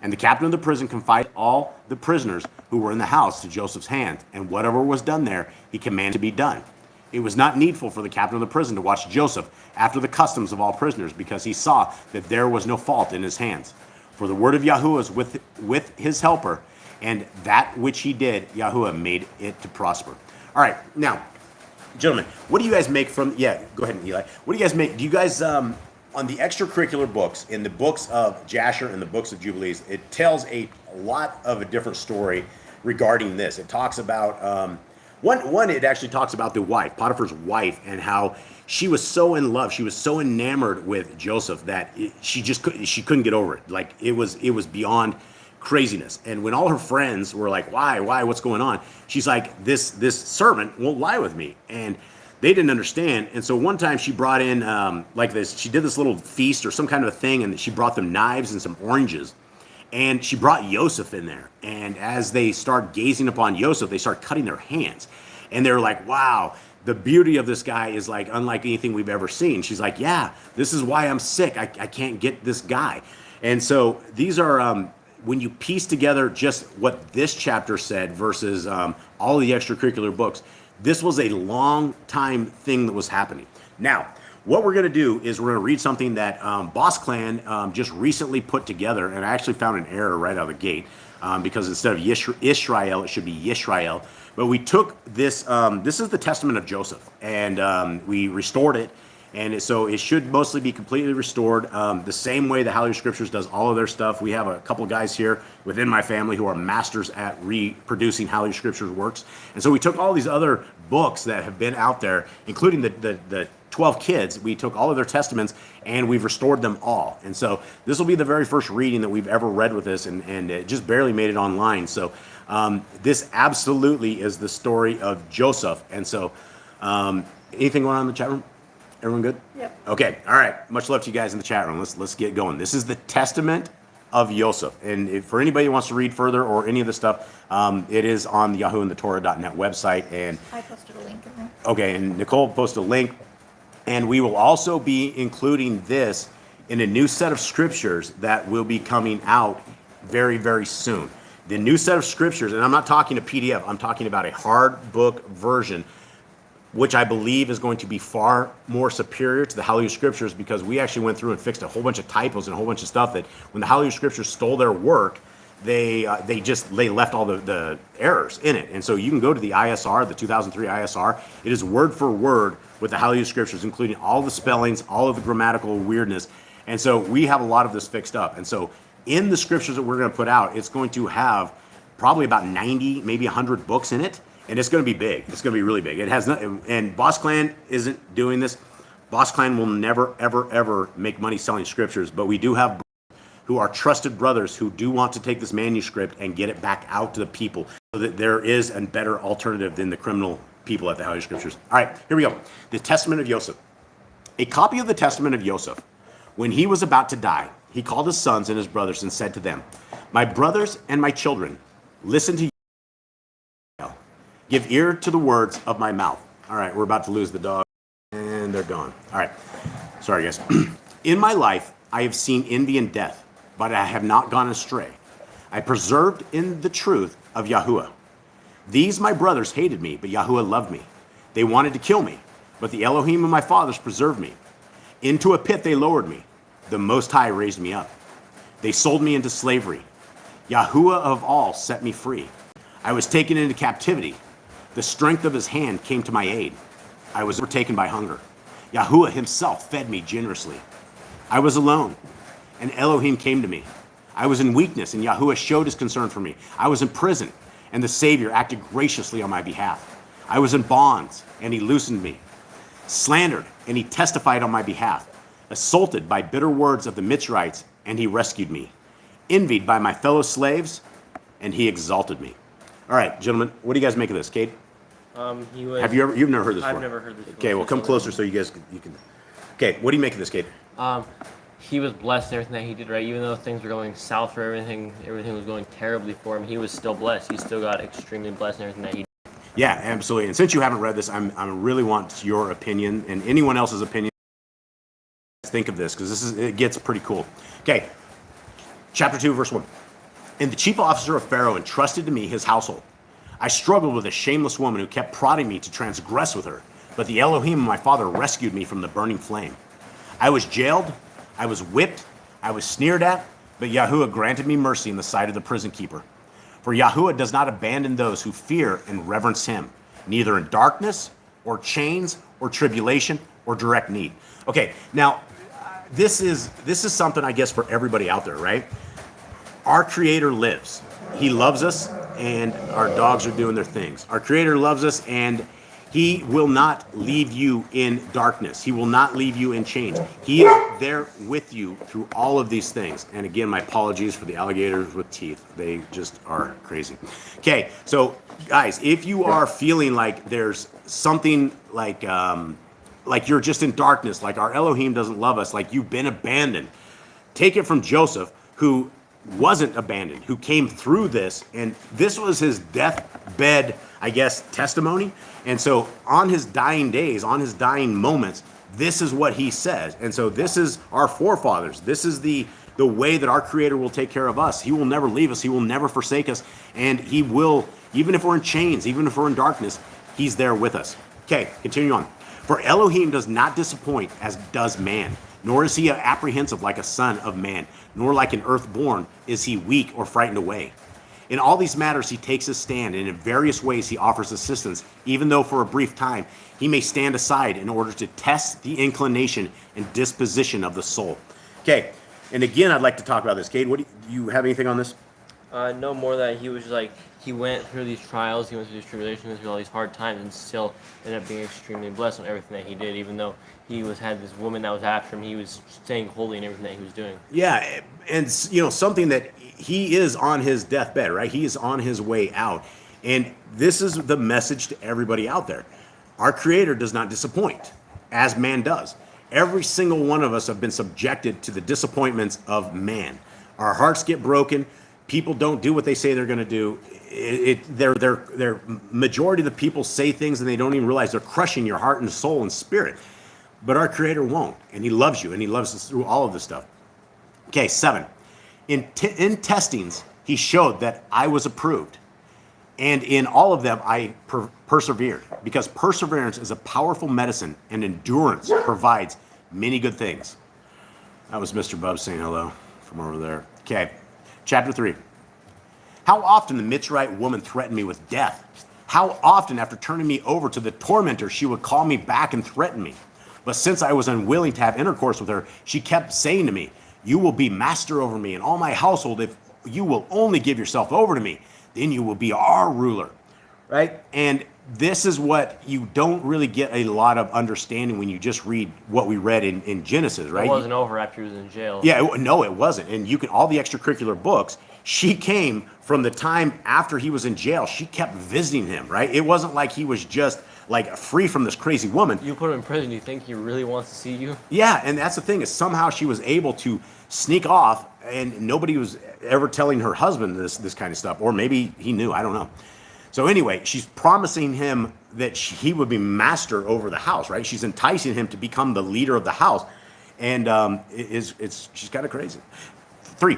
And the captain of the prison confided all the prisoners who were in the house to Joseph's hand, and whatever was done there, he commanded to be done. It was not needful for the captain of the prison to watch Joseph after the customs of all prisoners, because he saw that there was no fault in his hands. For the word of Yahuwah was with his helper, and that which he did, Yahuwah made it to prosper. All right, now, gentlemen, what do you guys make from, go ahead, Eli. What do you guys make? Do you guys, on the extracurricular books, in the books of Jasher and the books of Jubilees, it tells a lot of a different story regarding this. It talks about, it actually talks about the wife, Potiphar's wife, and how she was so in love, she was so enamored with Joseph that she couldn't get over it. Like it was beyond craziness. And when all her friends were like, why, what's going on? She's like, this servant won't lie with me. And they didn't understand. And so one time she brought in she did this little feast or some kind of a thing, and she brought them knives and some oranges. And she brought Joseph in there. And as they start gazing upon Joseph, they start cutting their hands. And they're like, wow, the beauty of this guy is like unlike anything we've ever seen. She's like, yeah, this is why I'm sick. I can't get this guy. And so these are, when you piece together just what this chapter said versus all the extracurricular books, this was a long time thing that was happening. Now, what we're going to do is we're going to read something that Boss Clan just recently put together, and I actually found an error right out of the gate because instead of Israel, it should be Yisrael. But we took this, this is the Testament of Joseph, and we restored it. And so it should mostly be completely restored the same way the Holy Scriptures does all of their stuff. We have a couple guys here within my family who are masters at reproducing Holy Scriptures works. And so we took all these other books that have been out there, including the 12 kids. We took all of their testaments and we've restored them all. And so this will be the very first reading that we've ever read with this, and it just barely made it online. So this absolutely is the story of Joseph. And so anything going on in the chat room? Everyone good? Yep. Okay. All right. Much love to you guys in the chat room. Let's get going. This is the Testament of Joseph. And if, for anybody who wants to read further or any of this stuff, it is on the YahooandtheTorah.net website. And I posted a link in there. okay, and Nicole posted a link. And we will also be including this in a new set of scriptures that will be coming out very, very soon. The new set of scriptures, and I'm not talking a PDF, I'm talking about a hard book version, which I believe is going to be far more superior to the Holy Scriptures, because we actually went through and fixed a whole bunch of typos and a whole bunch of stuff that when the Holy Scriptures stole their work, they left all the errors in it. And so you can go to the ISR, the 2003 ISR. It is word for word with the Holy Scriptures, including all the spellings, all of the grammatical weirdness. And so we have a lot of this fixed up. And so in the scriptures that we're going to put out, it's going to have probably about 90, maybe 100 books in it. And it's going to be big. It's going to be really big. It has nothing, and Boss Clan isn't doing this. Boss Clan will never, ever, ever make money selling scriptures, but we do have who are trusted brothers who do want to take this manuscript and get it back out to the people so that there is a better alternative than the criminal people at the Holy Scriptures. All right, here we go. The Testament of Joseph. A copy of the Testament of Joseph. When he was about to die, he called his sons and his brothers and said to them, "My brothers and my children, listen to you. Give ear to the words of my mouth." All right, we're about to lose the dog, and they're gone. All right, sorry guys. In my life, I have seen envy and death, but I have not gone astray. I preserved in the truth of Yahuwah. These my brothers hated me, but Yahuwah loved me. They wanted to kill me, but the Elohim of my fathers preserved me. Into a pit they lowered me. The Most High raised me up. They sold me into slavery. Yahuwah of all set me free. I was taken into captivity. The strength of his hand came to my aid. I was overtaken by hunger. Yahuwah himself fed me generously. I was alone, and Elohim came to me. I was in weakness, and Yahuwah showed his concern for me. I was in prison, and the Savior acted graciously on my behalf. I was in bonds, and he loosened me. Slandered, and he testified on my behalf. Assaulted by bitter words of the Mitzrites, and he rescued me. Envied by my fellow slaves, and he exalted me. All right, gentlemen, what do you guys make of this, Cade? He was, You've never heard this before? I've never heard this before. Okay, well, come closer so you guys can. Okay, what do you make of this, Cade? He was blessed in everything that he did, right? Even though things were going south for everything was going terribly for him, he was still blessed. He still got extremely blessed in everything that he did. Yeah, absolutely. And since you haven't read this, I really want your opinion and anyone else's opinion. Think of this, because it gets pretty cool. Okay, chapter 2, verse 1. And the chief officer of Pharaoh entrusted to me his household. I struggled with a shameless woman who kept prodding me to transgress with her, but the Elohim of my father rescued me from the burning flame. I was jailed, I was whipped, I was sneered at, but Yahuwah granted me mercy in the sight of the prison keeper. For Yahuwah does not abandon those who fear and reverence him, neither in darkness or chains or tribulation or direct need. Okay, now this is something, I guess, for everybody out there, right? Our Creator lives. He loves us, and our dogs are doing their things. Our Creator loves us, and he will not leave you in darkness. He will not leave you in chains. He is there with you through all of these things. And again, my apologies for the alligators with teeth. They just are crazy. Okay, so guys, if you are feeling like there's something like you're just in darkness, like our Elohim doesn't love us, like you've been abandoned, take it from Joseph, who wasn't abandoned, who came through this, and this was his deathbed, I guess, testimony. And so on his dying days, on his dying moments, this is what he says. And so this is our forefathers. This is the way that our Creator will take care of us. He will never leave us. He will never forsake us. And he will, even if we're in chains, even if we're in darkness, he's there with us. Okay, continue on. For Elohim does not disappoint as does man, nor is he apprehensive like a son of man, nor like an earthborn is he weak or frightened away. In all these matters he takes his stand, and in various ways he offers assistance, even though for a brief time he may stand aside in order to test the inclination and disposition of the soul. Okay, and again, I'd like to talk about this. Cade, what do you have anything on this? No more that he was just like, he went through these trials, he went through these tribulations, he went through all these hard times, and still ended up being extremely blessed on everything that he did, even though he had this woman that was after him, he was staying holy in everything that he was doing. Yeah, and something that he is on his deathbed, right? He is on his way out. And this is the message to everybody out there. Our Creator does not disappoint, as man does. Every single one of us have been subjected to the disappointments of man. Our hearts get broken. People don't do what they say they're going to do. They're majority of the people say things and they don't even realize they're crushing your heart and soul and spirit. But our Creator won't, and he loves you, and he loves us through all of this stuff. Okay, 7. In testings, he showed that I was approved. And in all of them, I persevered, because perseverance is a powerful medicine, and endurance provides many good things. That was Mr. Bub saying hello from over there. Okay, chapter 3. How often the Mitzrayite woman threatened me with death. How often, after turning me over to the tormentor, she would call me back and threaten me. But since I was unwilling to have intercourse with her, she kept saying to me, you will be master over me and all my household if you will only give yourself over to me. Then you will be our ruler, right? And this is what you don't really get a lot of understanding when you just read what we read in Genesis, right? It wasn't over after he was in jail. Yeah, no, it wasn't. And you can, all the extracurricular books, she came from the time after he was in jail. She kept visiting him, right? It wasn't like he was just like free from this crazy woman. You put him in prison, do you think he really wants to see you? Yeah, and that's the thing, is somehow she was able to sneak off, and nobody was ever telling her husband this kind of stuff, or maybe he knew, I don't know. So anyway, she's promising him that he would be master over the house, right? She's enticing him to become the leader of the house, and she's kind of crazy. 3,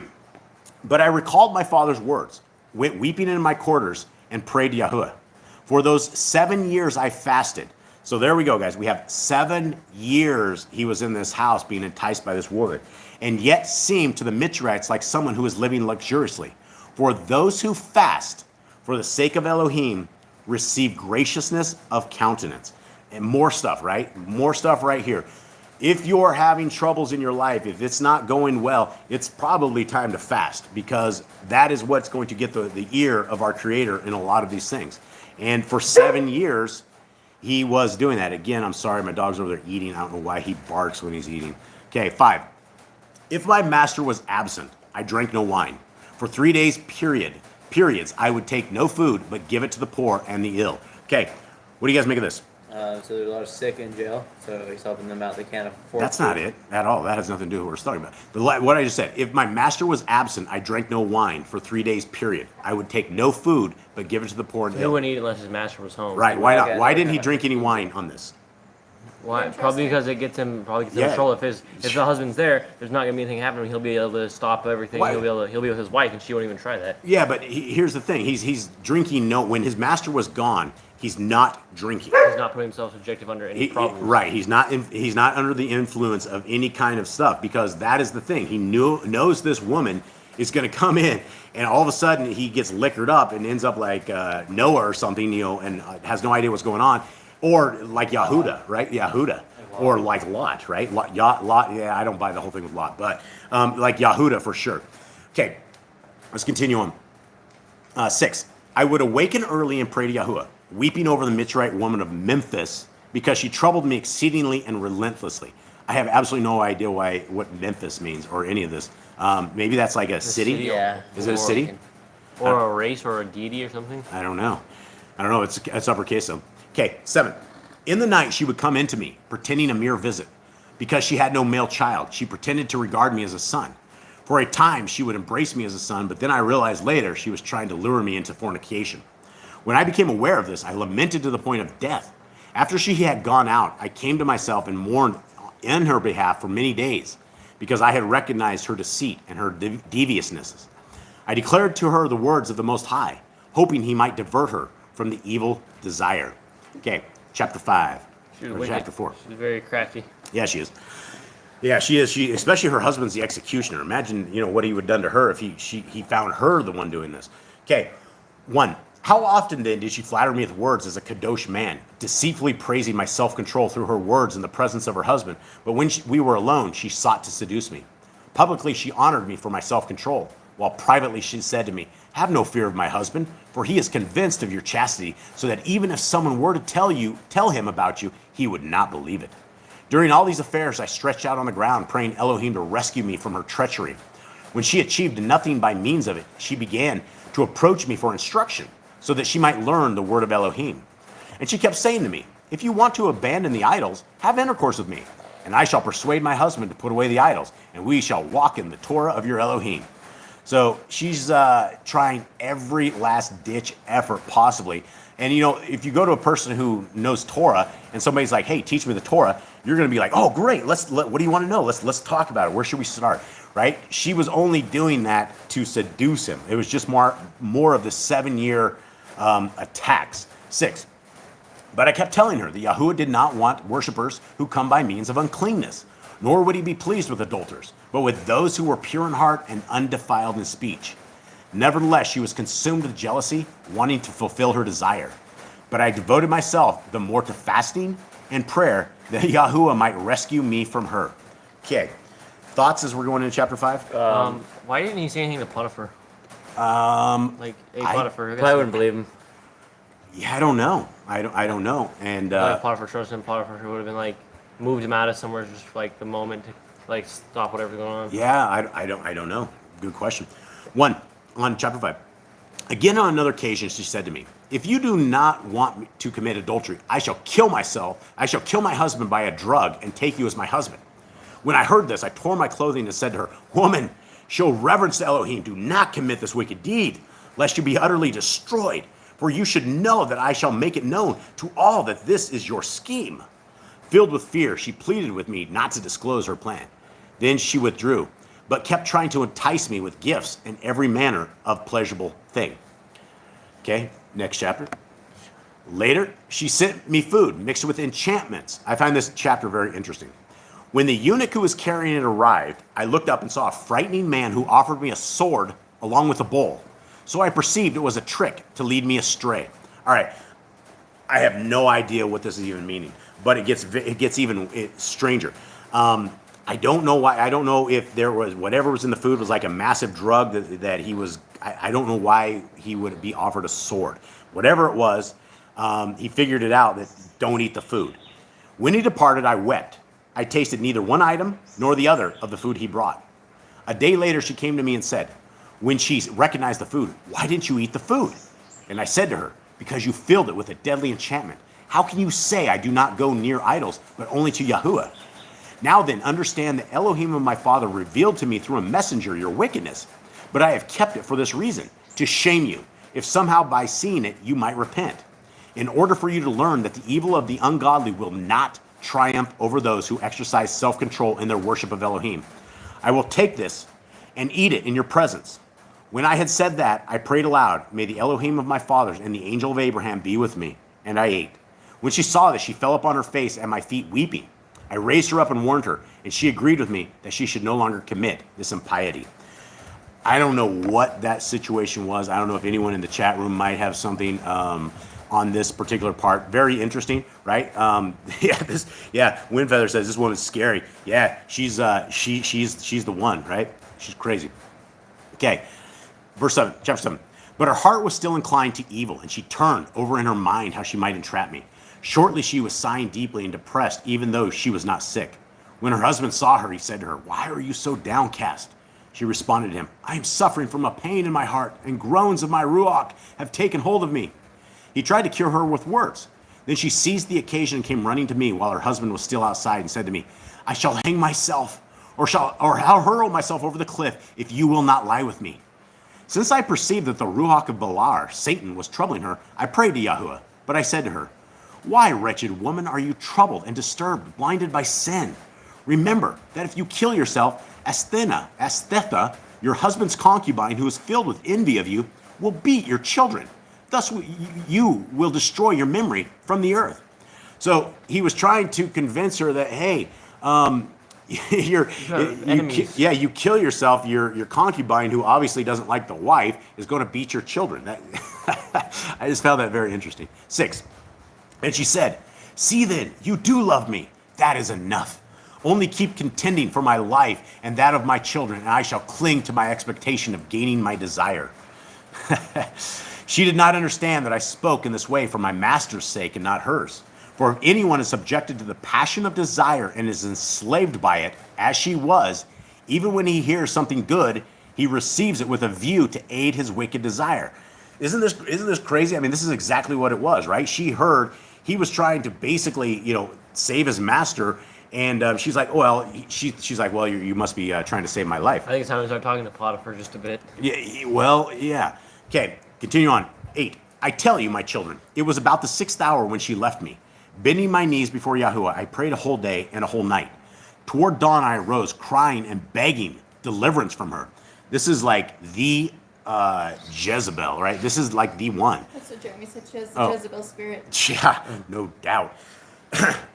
but I recalled my father's words, went weeping in my quarters, and prayed to Yahuwah. For those 7 years I fasted. So there we go, guys. We have 7 years he was in this house being enticed by this woman, and yet seemed to the Mitzrayites like someone who is living luxuriously. For those who fast for the sake of Elohim receive graciousness of countenance. And more stuff, right? More stuff right here. If you're having troubles in your life, if it's not going well, it's probably time to fast, because that is what's going to get the ear of our Creator in a lot of these things. And for 7 years, he was doing that. Again, I'm sorry, my dog's over there eating. I don't know why he barks when he's eating. Okay, 5. If my master was absent, I drank no wine. For 3 days, periods, I would take no food, but give it to the poor and the ill. Okay, what do you guys make of this? So there's a lot of sick in jail, so he's helping them out. They can't afford. That's not it at all. That has nothing to do with what we're talking about. What I just said, if my master was absent, I drank no wine for 3 days, period. I would take no food, but give it to the poor and He ill. wouldn't eat unless his master was home. Right, why not? Okay. Why didn't he drink any wine on this? Why? Probably because it gets him in trouble. If the husband's there, there's not gonna be anything happening. He'll be able to stop everything. Why? He'll be with his wife, and she won't even try that. Yeah, but here's the thing. He's drinking when his master was gone, he's not drinking. He's not putting himself subjective under any problems. Right. He's not under the influence of any kind of stuff, because that is the thing. He knows this woman is going to come in, and all of a sudden he gets liquored up and ends up like Noah or something, and has no idea what's going on, or like Yehuda, right? Yehuda, or like Lot, right? Lot. Yeah, I don't buy the whole thing with Lot, but like Yehuda for sure. Okay, let's continue on. 6. I would awaken early and pray to Yahuwah, weeping over the Mitzrayite woman of Memphis, because she troubled me exceedingly and relentlessly. I have absolutely no idea what Memphis means or any of this. Maybe that's like a city? Yeah. Is it a city? Or a race or a deity or something? I don't know. It's uppercase though. Okay, 7. In the night she would come into me, pretending a mere visit. Because she had no male child, she pretended to regard me as a son. For a time she would embrace me as a son, but then I realized later she was trying to lure me into fornication. When I became aware of this, I lamented to the point of death. After she had gone out, I came to myself and mourned in her behalf for many days, because I had recognized her deceit and her deviousnesses. I declared to her the words of the Most High, hoping he might divert her from the evil desire. Okay, chapter 5. She's Or wicked. chapter 4. She's very crafty. Yeah, she is. Yeah, she is. She, especially her husband's the executioner. Imagine, what he would have done to her if he found her the one doing this. Okay, 1. How often then did she flatter me with words as a kadosh man, deceitfully praising my self-control through her words in the presence of her husband? But when we were alone, she sought to seduce me. Publicly, she honored me for my self-control, while privately she said to me, "Have no fear of my husband, for he is convinced of your chastity, so that even if someone were to tell him about you, he would not believe it." During all these affairs, I stretched out on the ground, praying Elohim to rescue me from her treachery. When she achieved nothing by means of it, she began to approach me for instruction, so that she might learn the word of Elohim. And she kept saying to me, "If you want to abandon the idols, have intercourse with me, and I shall persuade my husband to put away the idols, and we shall walk in the Torah of your Elohim." So she's trying every last ditch effort possibly. And if you go to a person who knows Torah and somebody's like, "Hey, teach me the Torah," you're going to be like, "Oh, great. What do you want to know? Let's talk about it. Where should we start?" Right? She was only doing that to seduce him. It was just more of the 7-year attacks. 6. But I kept telling her that Yahuwah did not want worshipers who come by means of uncleanness, nor would he be pleased with adulterers, but with those who were pure in heart and undefiled in speech. Nevertheless, she was consumed with jealousy, wanting to fulfill her desire. But I devoted myself the more to fasting and prayer, that Yahuwah might rescue me from her. Okay, thoughts as we're going into chapter 5? Why didn't he say anything to Potiphar? Like, hey, I Potiphar. Probably wouldn't believe him. Yeah, I don't know. I don't know. And If Potiphar trusted him, Potiphar would have been like, moved him out of somewhere just like the moment to like stop whatever's going on. yeah, I don't know. Good question. 1, on chapter 5. Again, on another occasion, she said to me, "If you do not want me to commit adultery, I shall kill myself. I shall kill my husband by a drug and take you as my husband." When I heard this, I tore my clothing and said to her, "Woman, show reverence to Elohim. Do not commit this wicked deed, lest you be utterly destroyed. For you should know that I shall make it known to all that this is your scheme." Filled with fear, she pleaded with me not to disclose her plan. Then she withdrew, but kept trying to entice me with gifts and every manner of pleasurable thing. Okay, next chapter. Later, she sent me food mixed with enchantments. I find this chapter very interesting. When the eunuch who was carrying it arrived, I looked up and saw a frightening man who offered me a sword along with a bowl. So I perceived it was a trick to lead me astray. All right, I have no idea what this is even meaning, but it gets even stranger. I don't know why. I don't know if there was whatever was in the food was like a massive drug that he was. I don't know why he would be offered a sword. Whatever it was, he figured it out that don't eat the food. When he departed, I wept. I tasted neither one item nor the other of the food he brought. A day later, she came to me and said, when she recognized the food, "Why didn't you eat the food?" And I said to her, "Because you filled it with a deadly enchantment. How can you say I do not go near idols, but only to Yahuwah? Now then, understand the Elohim of my father revealed to me through a messenger your wickedness. But I have kept it for this reason, to shame you, if somehow by seeing it you might repent, in order for you to learn that the evil of the ungodly will not triumph over those who exercise self-control in their worship of Elohim. I will take this and eat it in your presence." When I had said that, I prayed aloud, "May the Elohim of my fathers and the angel of Abraham be with me." And I ate. When she saw this, she fell upon her face at my feet weeping. I raised her up and warned her, and she agreed with me that she should no longer commit this impiety. I don't know what that situation was. I don't know if anyone in the chat room might have something on this particular part. Very interesting, right? Windfeather says this woman's scary. Yeah, she's the one, right? She's crazy. Okay, verse 7, chapter 7. But her heart was still inclined to evil, and she turned over in her mind how she might entrap me. Shortly she was sighing deeply and depressed, even though she was not sick. When her husband saw her, he said to her, "Why are you so downcast?" She responded to him, "I am suffering from a pain in my heart, and groans of my ruach have taken hold of me." He tried to cure her with words. Then she seized the occasion and came running to me while her husband was still outside and said to me, "I shall hang myself, or I'll hurl myself over the cliff if you will not lie with me." Since I perceived that the Ruach of Balaam, Satan, was troubling her, I prayed to Yahuwah. But I said to her, why, wretched woman, are you troubled and disturbed, blinded by sin? Remember that if you kill yourself, Asthetha, your husband's concubine, who is filled with envy of you, will beat your children. Thus you will destroy your memory from the earth. So he was trying to convince her that, hey, you kill yourself, your concubine, who obviously doesn't like the wife, is going to beat your children. I just found that very interesting. 6. And she said, see then, you do love me. That is enough. Only keep contending for my life and that of my children, and I shall cling to my expectation of gaining my desire. She did not understand that I spoke in this way for my master's sake and not hers. For if anyone is subjected to the passion of desire and is enslaved by it, as she was, even when he hears something good, he receives it with a view to aid his wicked desire. Isn't this crazy? I mean, this is exactly what it was, right? She heard he was trying to basically, save his master, and she's like, well, she's like, well, you must be trying to save my life. I think it's time to start talking to Potiphar just a bit. Yeah, well, yeah. Okay, continue on. 8. I tell you, my children, it was about the 6th hour when she left me. Bending my knees before Yahuwah, I prayed a whole day and a whole night. Toward dawn, I arose, crying and begging deliverance from her. This is like the Jezebel, right? This is like the one. That's what Jeremy said. She has the Jezebel spirit. Yeah, no doubt.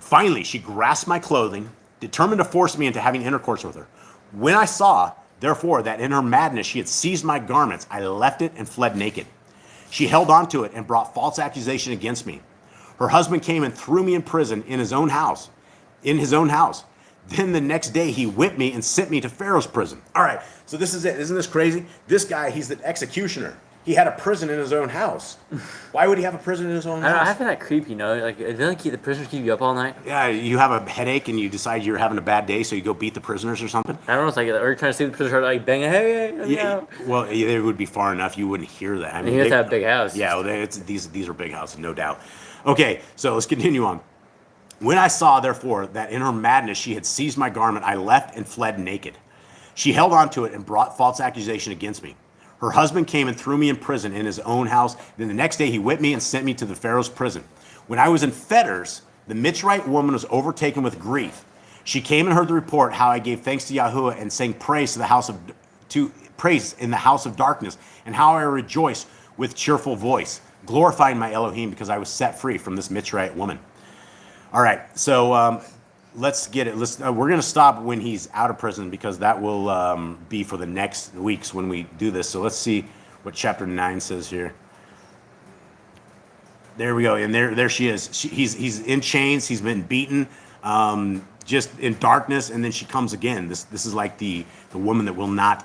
Finally, she grasped my clothing, determined to force me into having intercourse with her. When I saw, therefore, that in her madness she had seized my garments, I left it and fled naked. She held on to it and brought false accusation against me. Her husband came and threw me in prison in his own house. Then the next day he whipped me and sent me to Pharaoh's prison. All right, so this is it. Isn't this crazy? This guy, he's the executioner. He had a prison in his own house. Why would he have a prison in his own house? I find that creepy, Like, doesn't the prisoners keep you up all night? Yeah, you have a headache and you decide you're having a bad day, so you go beat the prisoners or something? I don't know, it's like, or you're trying to see the prisoners, like, bang, hey, yeah. Well, they would be far enough, you wouldn't hear that. I mean, you have to have a big house. Yeah, well, these are big houses, no doubt. Okay, so let's continue on. When I saw, therefore, that in her madness she had seized my garment, I left and fled naked. She held on to it and brought false accusation against me. Her husband came and threw me in prison in his own house. Then the next day he whipped me and sent me to the Pharaoh's prison. When I was in fetters, the Mitzrite woman was overtaken with grief. She came and heard the report how I gave thanks to Yahuwah and sang praise praise in the house of darkness, and how I rejoiced with cheerful voice, glorifying my Elohim because I was set free from this Mitzrite woman. All right, so let's get it. We're going to stop when he's out of prison because that will be for the next weeks when we do this. So let's see what chapter 9 says here. There we go, and there she is. He's in chains. He's been beaten, just in darkness, and then she comes again. This is like the woman that will not.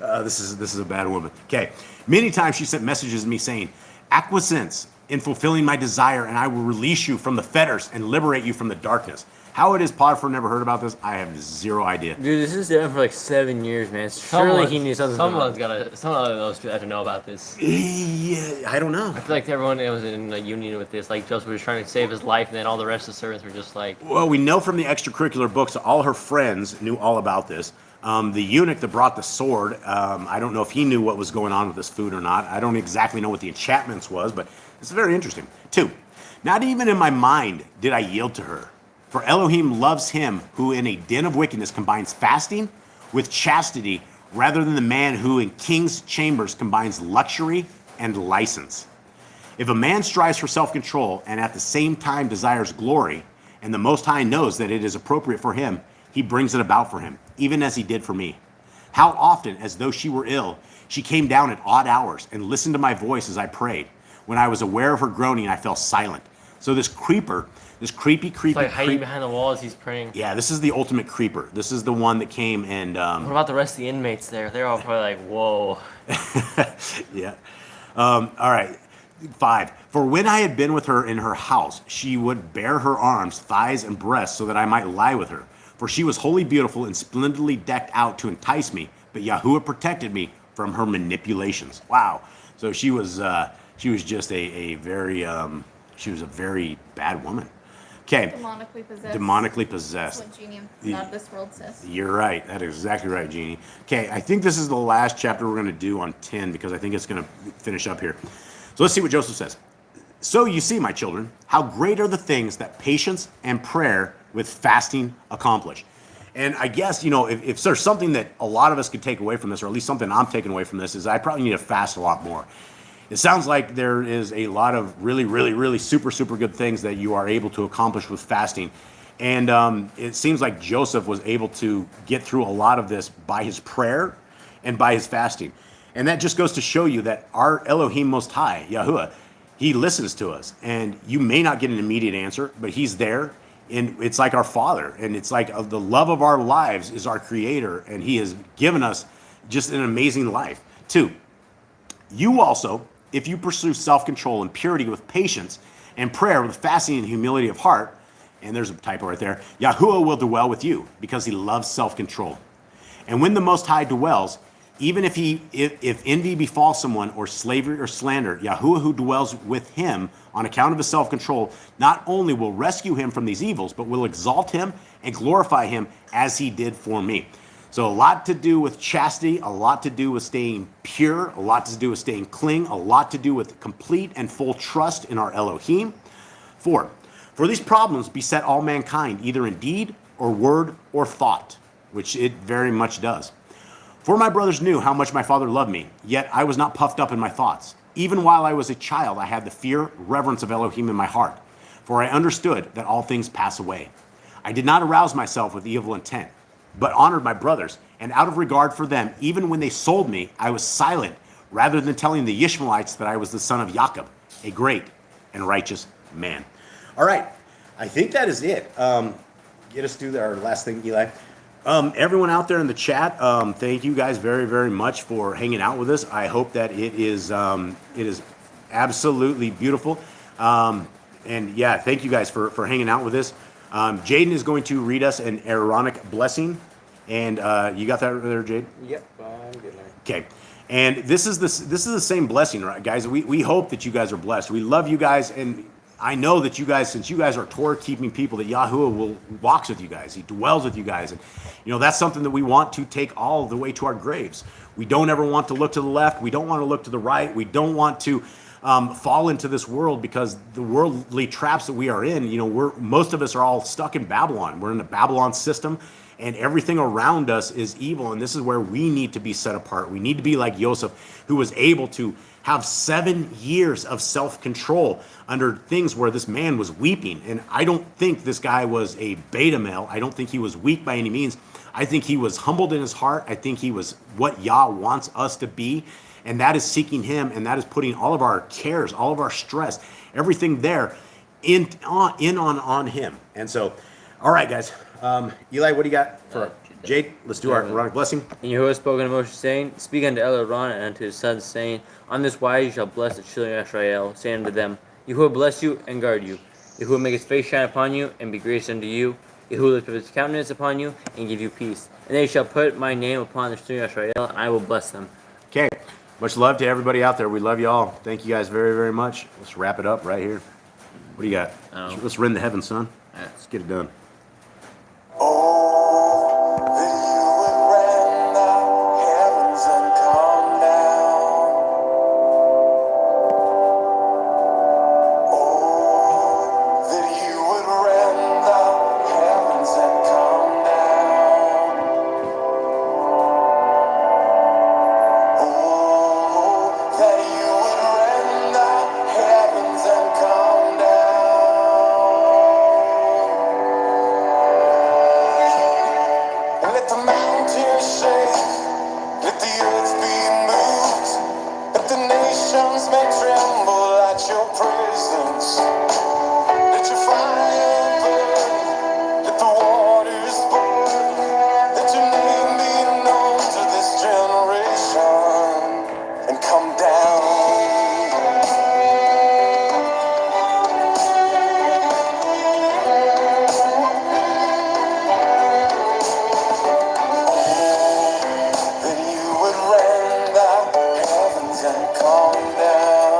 This is a bad woman. Okay, many times she sent messages to me saying, "Acquiescence in fulfilling my desire, and I will release you from the fetters and liberate you from the darkness." How it is Potiphar never heard about this, I have zero idea. Dude, this is done for like 7 years, man. Surely he knew something. Someone of those two had to know about this. Yeah, I don't know. I feel like everyone was in a union with this. Like Joseph was trying to save his life, and then all the rest of the servants were just like. Well, we know from the extracurricular books that all her friends knew all about this. The eunuch that brought the sword, I don't know if he knew what was going on with this food or not. I don't exactly know what the enchantments was, but it's very interesting. 2, not even in my mind did I yield to her. For Elohim loves him who in a den of wickedness combines fasting with chastity, rather than the man who in king's chambers combines luxury and license. If a man strives for self-control and at the same time desires glory, and the Most High knows that it is appropriate for him, he brings it about for him, even as he did for me. How often, as though she were ill, she came down at odd hours and listened to my voice as I prayed. When I was aware of her groaning, I fell silent. So this creeper, this creepy. It's like hiding behind the wall as he's praying. Yeah, this is the ultimate creeper. This is the one that came and. What about the rest of the inmates there? They're all probably like, whoa. Yeah. All right. 5. For when I had been with her in her house, she would bare her arms, thighs, and breasts so that I might lie with her. For she was wholly beautiful and splendidly decked out to entice me, but Yahuwah protected me from her manipulations. Wow. So she was just a very bad woman. Okay. Demonically possessed. Demonically possessed. That's what Genie Not of This World says. You're right. That is exactly right, Jeannie. Okay, I think this is the last chapter we're going to do on 10 because I think it's going to finish up here. So let's see what Joseph says. So you see, my children, how great are the things that patience and prayer with fasting accomplish. And I guess, if there's something that a lot of us could take away from this, or at least something I'm taking away from this, is I probably need to fast a lot more. It sounds like there is a lot of really, really, really super, super good things that you are able to accomplish with fasting. And it seems like Joseph was able to get through a lot of this by his prayer and by his fasting. And that just goes to show you that our Elohim Most High, Yahuwah, he listens to us. And you may not get an immediate answer, but he's there. And it's like our Father. And it's like the love of our lives is our Creator. And he has given us just an amazing life. 2, you also, if you pursue self-control and purity with patience and prayer with fasting and humility of heart, and there's a typo right there, Yahuwah will dwell with you because he loves self-control. And when the Most High dwells, even if envy befalls someone or slavery or slander, Yahuwah who dwells with him on account of his self-control, not only will rescue him from these evils, but will exalt him and glorify him as he did for me. So a lot to do with chastity, a lot to do with staying pure, a lot to do with staying clean, a lot to do with complete and full trust in our Elohim. 4, for these problems beset all mankind, either in deed or word or thought, which it very much does. For my brothers knew how much my Father loved me, yet I was not puffed up in my thoughts. Even while I was a child, I had the fear, reverence of Elohim in my heart, for I understood that all things pass away. I did not arouse myself with evil intent, but honored my brothers, and out of regard for them, even when they sold me, I was silent, rather than telling the Ishmaelites that I was the son of Jacob, a great and righteous man. All right, I think that is it. Get us through our last thing, Eli. Everyone out there in the chat, thank you guys very, very much for hanging out with us. I hope that it is absolutely beautiful. And yeah, thank you guys for hanging out with us. Jaden is going to read us an Aaronic blessing. And you got that over there, Jade? Yep, I'm good now. Okay. And this is the same blessing, right, guys? We hope that you guys are blessed. We love you guys, and I know that you guys, since you guys are Torah-keeping people, that Yahuwah walks with you guys. He dwells with you guys. And, that's something that we want to take all the way to our graves. We don't ever want to look to the left. We don't want to look to the right. We don't want to fall into this world, because the worldly traps that we are in, most of us are all stuck in Babylon. We're in the Babylon system, and everything around us is evil. And this is where we need to be set apart. We need to be like Joseph, who was able to have 7 years of self-control under things where this man was weeping. And I don't think this guy was a beta male. I don't think he was weak by any means. I think he was humbled in his heart. I think he was what Yah wants us to be. And that is seeking him, and that is putting all of our cares, all of our stress, everything there on him. And so, all right, guys. Eli, what do you got for Jade? Let's do our Aaronic blessing. And Yahuwah spoke unto Moshe, saying, Speak unto Aaron and unto his sons, saying, On this wise you shall bless the children of Israel, saying unto them, Yahuwah bless you and guard you. Yahuwah make his face shine upon you and be gracious unto you. Yahuwah lift up his countenance upon you and give you peace. And they shall put my name upon the children of Israel, and I will bless them. Okay. Much love to everybody out there. We love you all. Thank you guys very, very much. Let's wrap it up right here. What do you got? Let's rend the heavens, son. Let's get it done. Oh, that you would rend the heavens and come down. Oh, that you would rend the heavens and come down. Oh, that you would rend the heavens and come down. And let the mountains shake, let the earth be moved, let the nations may tremble at your presence. Let your fire burn, let the waters burn, let your name be known to this generation, and come down. That you would rend the heavens and come down.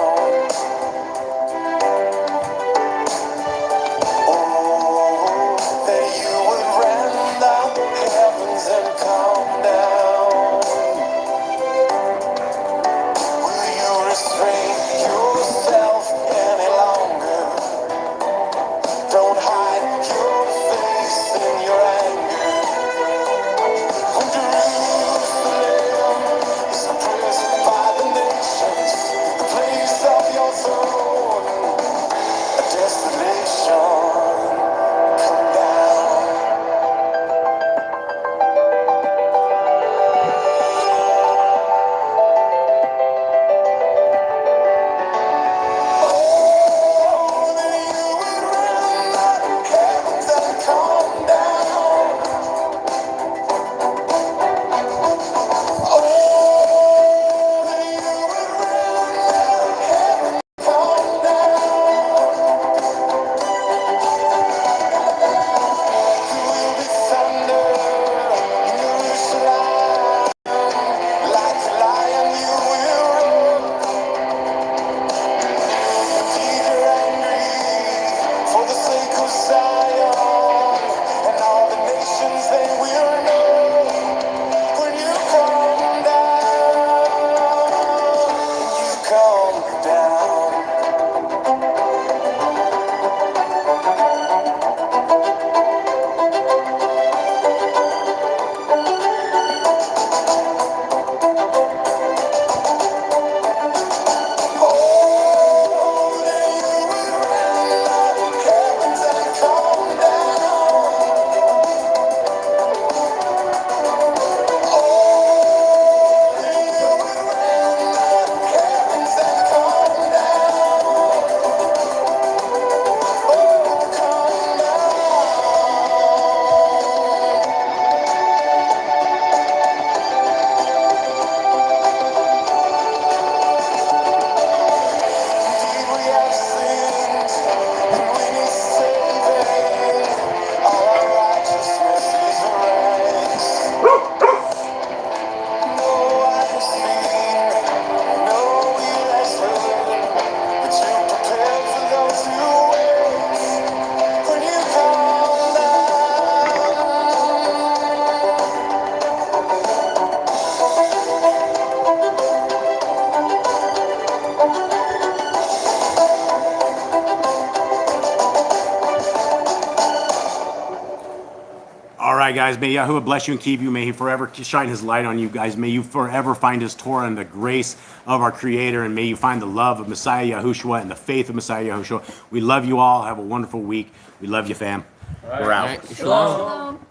right, guys. May Yahuwah bless you and keep you. May He forever shine His light on you guys. May you forever find His Torah and the grace of our Creator. And may you find the love of Messiah Yahushua and the faith of Messiah Yahushua. We love you all. Have a wonderful week. We love you, fam. We're out. Shalom. Shalom.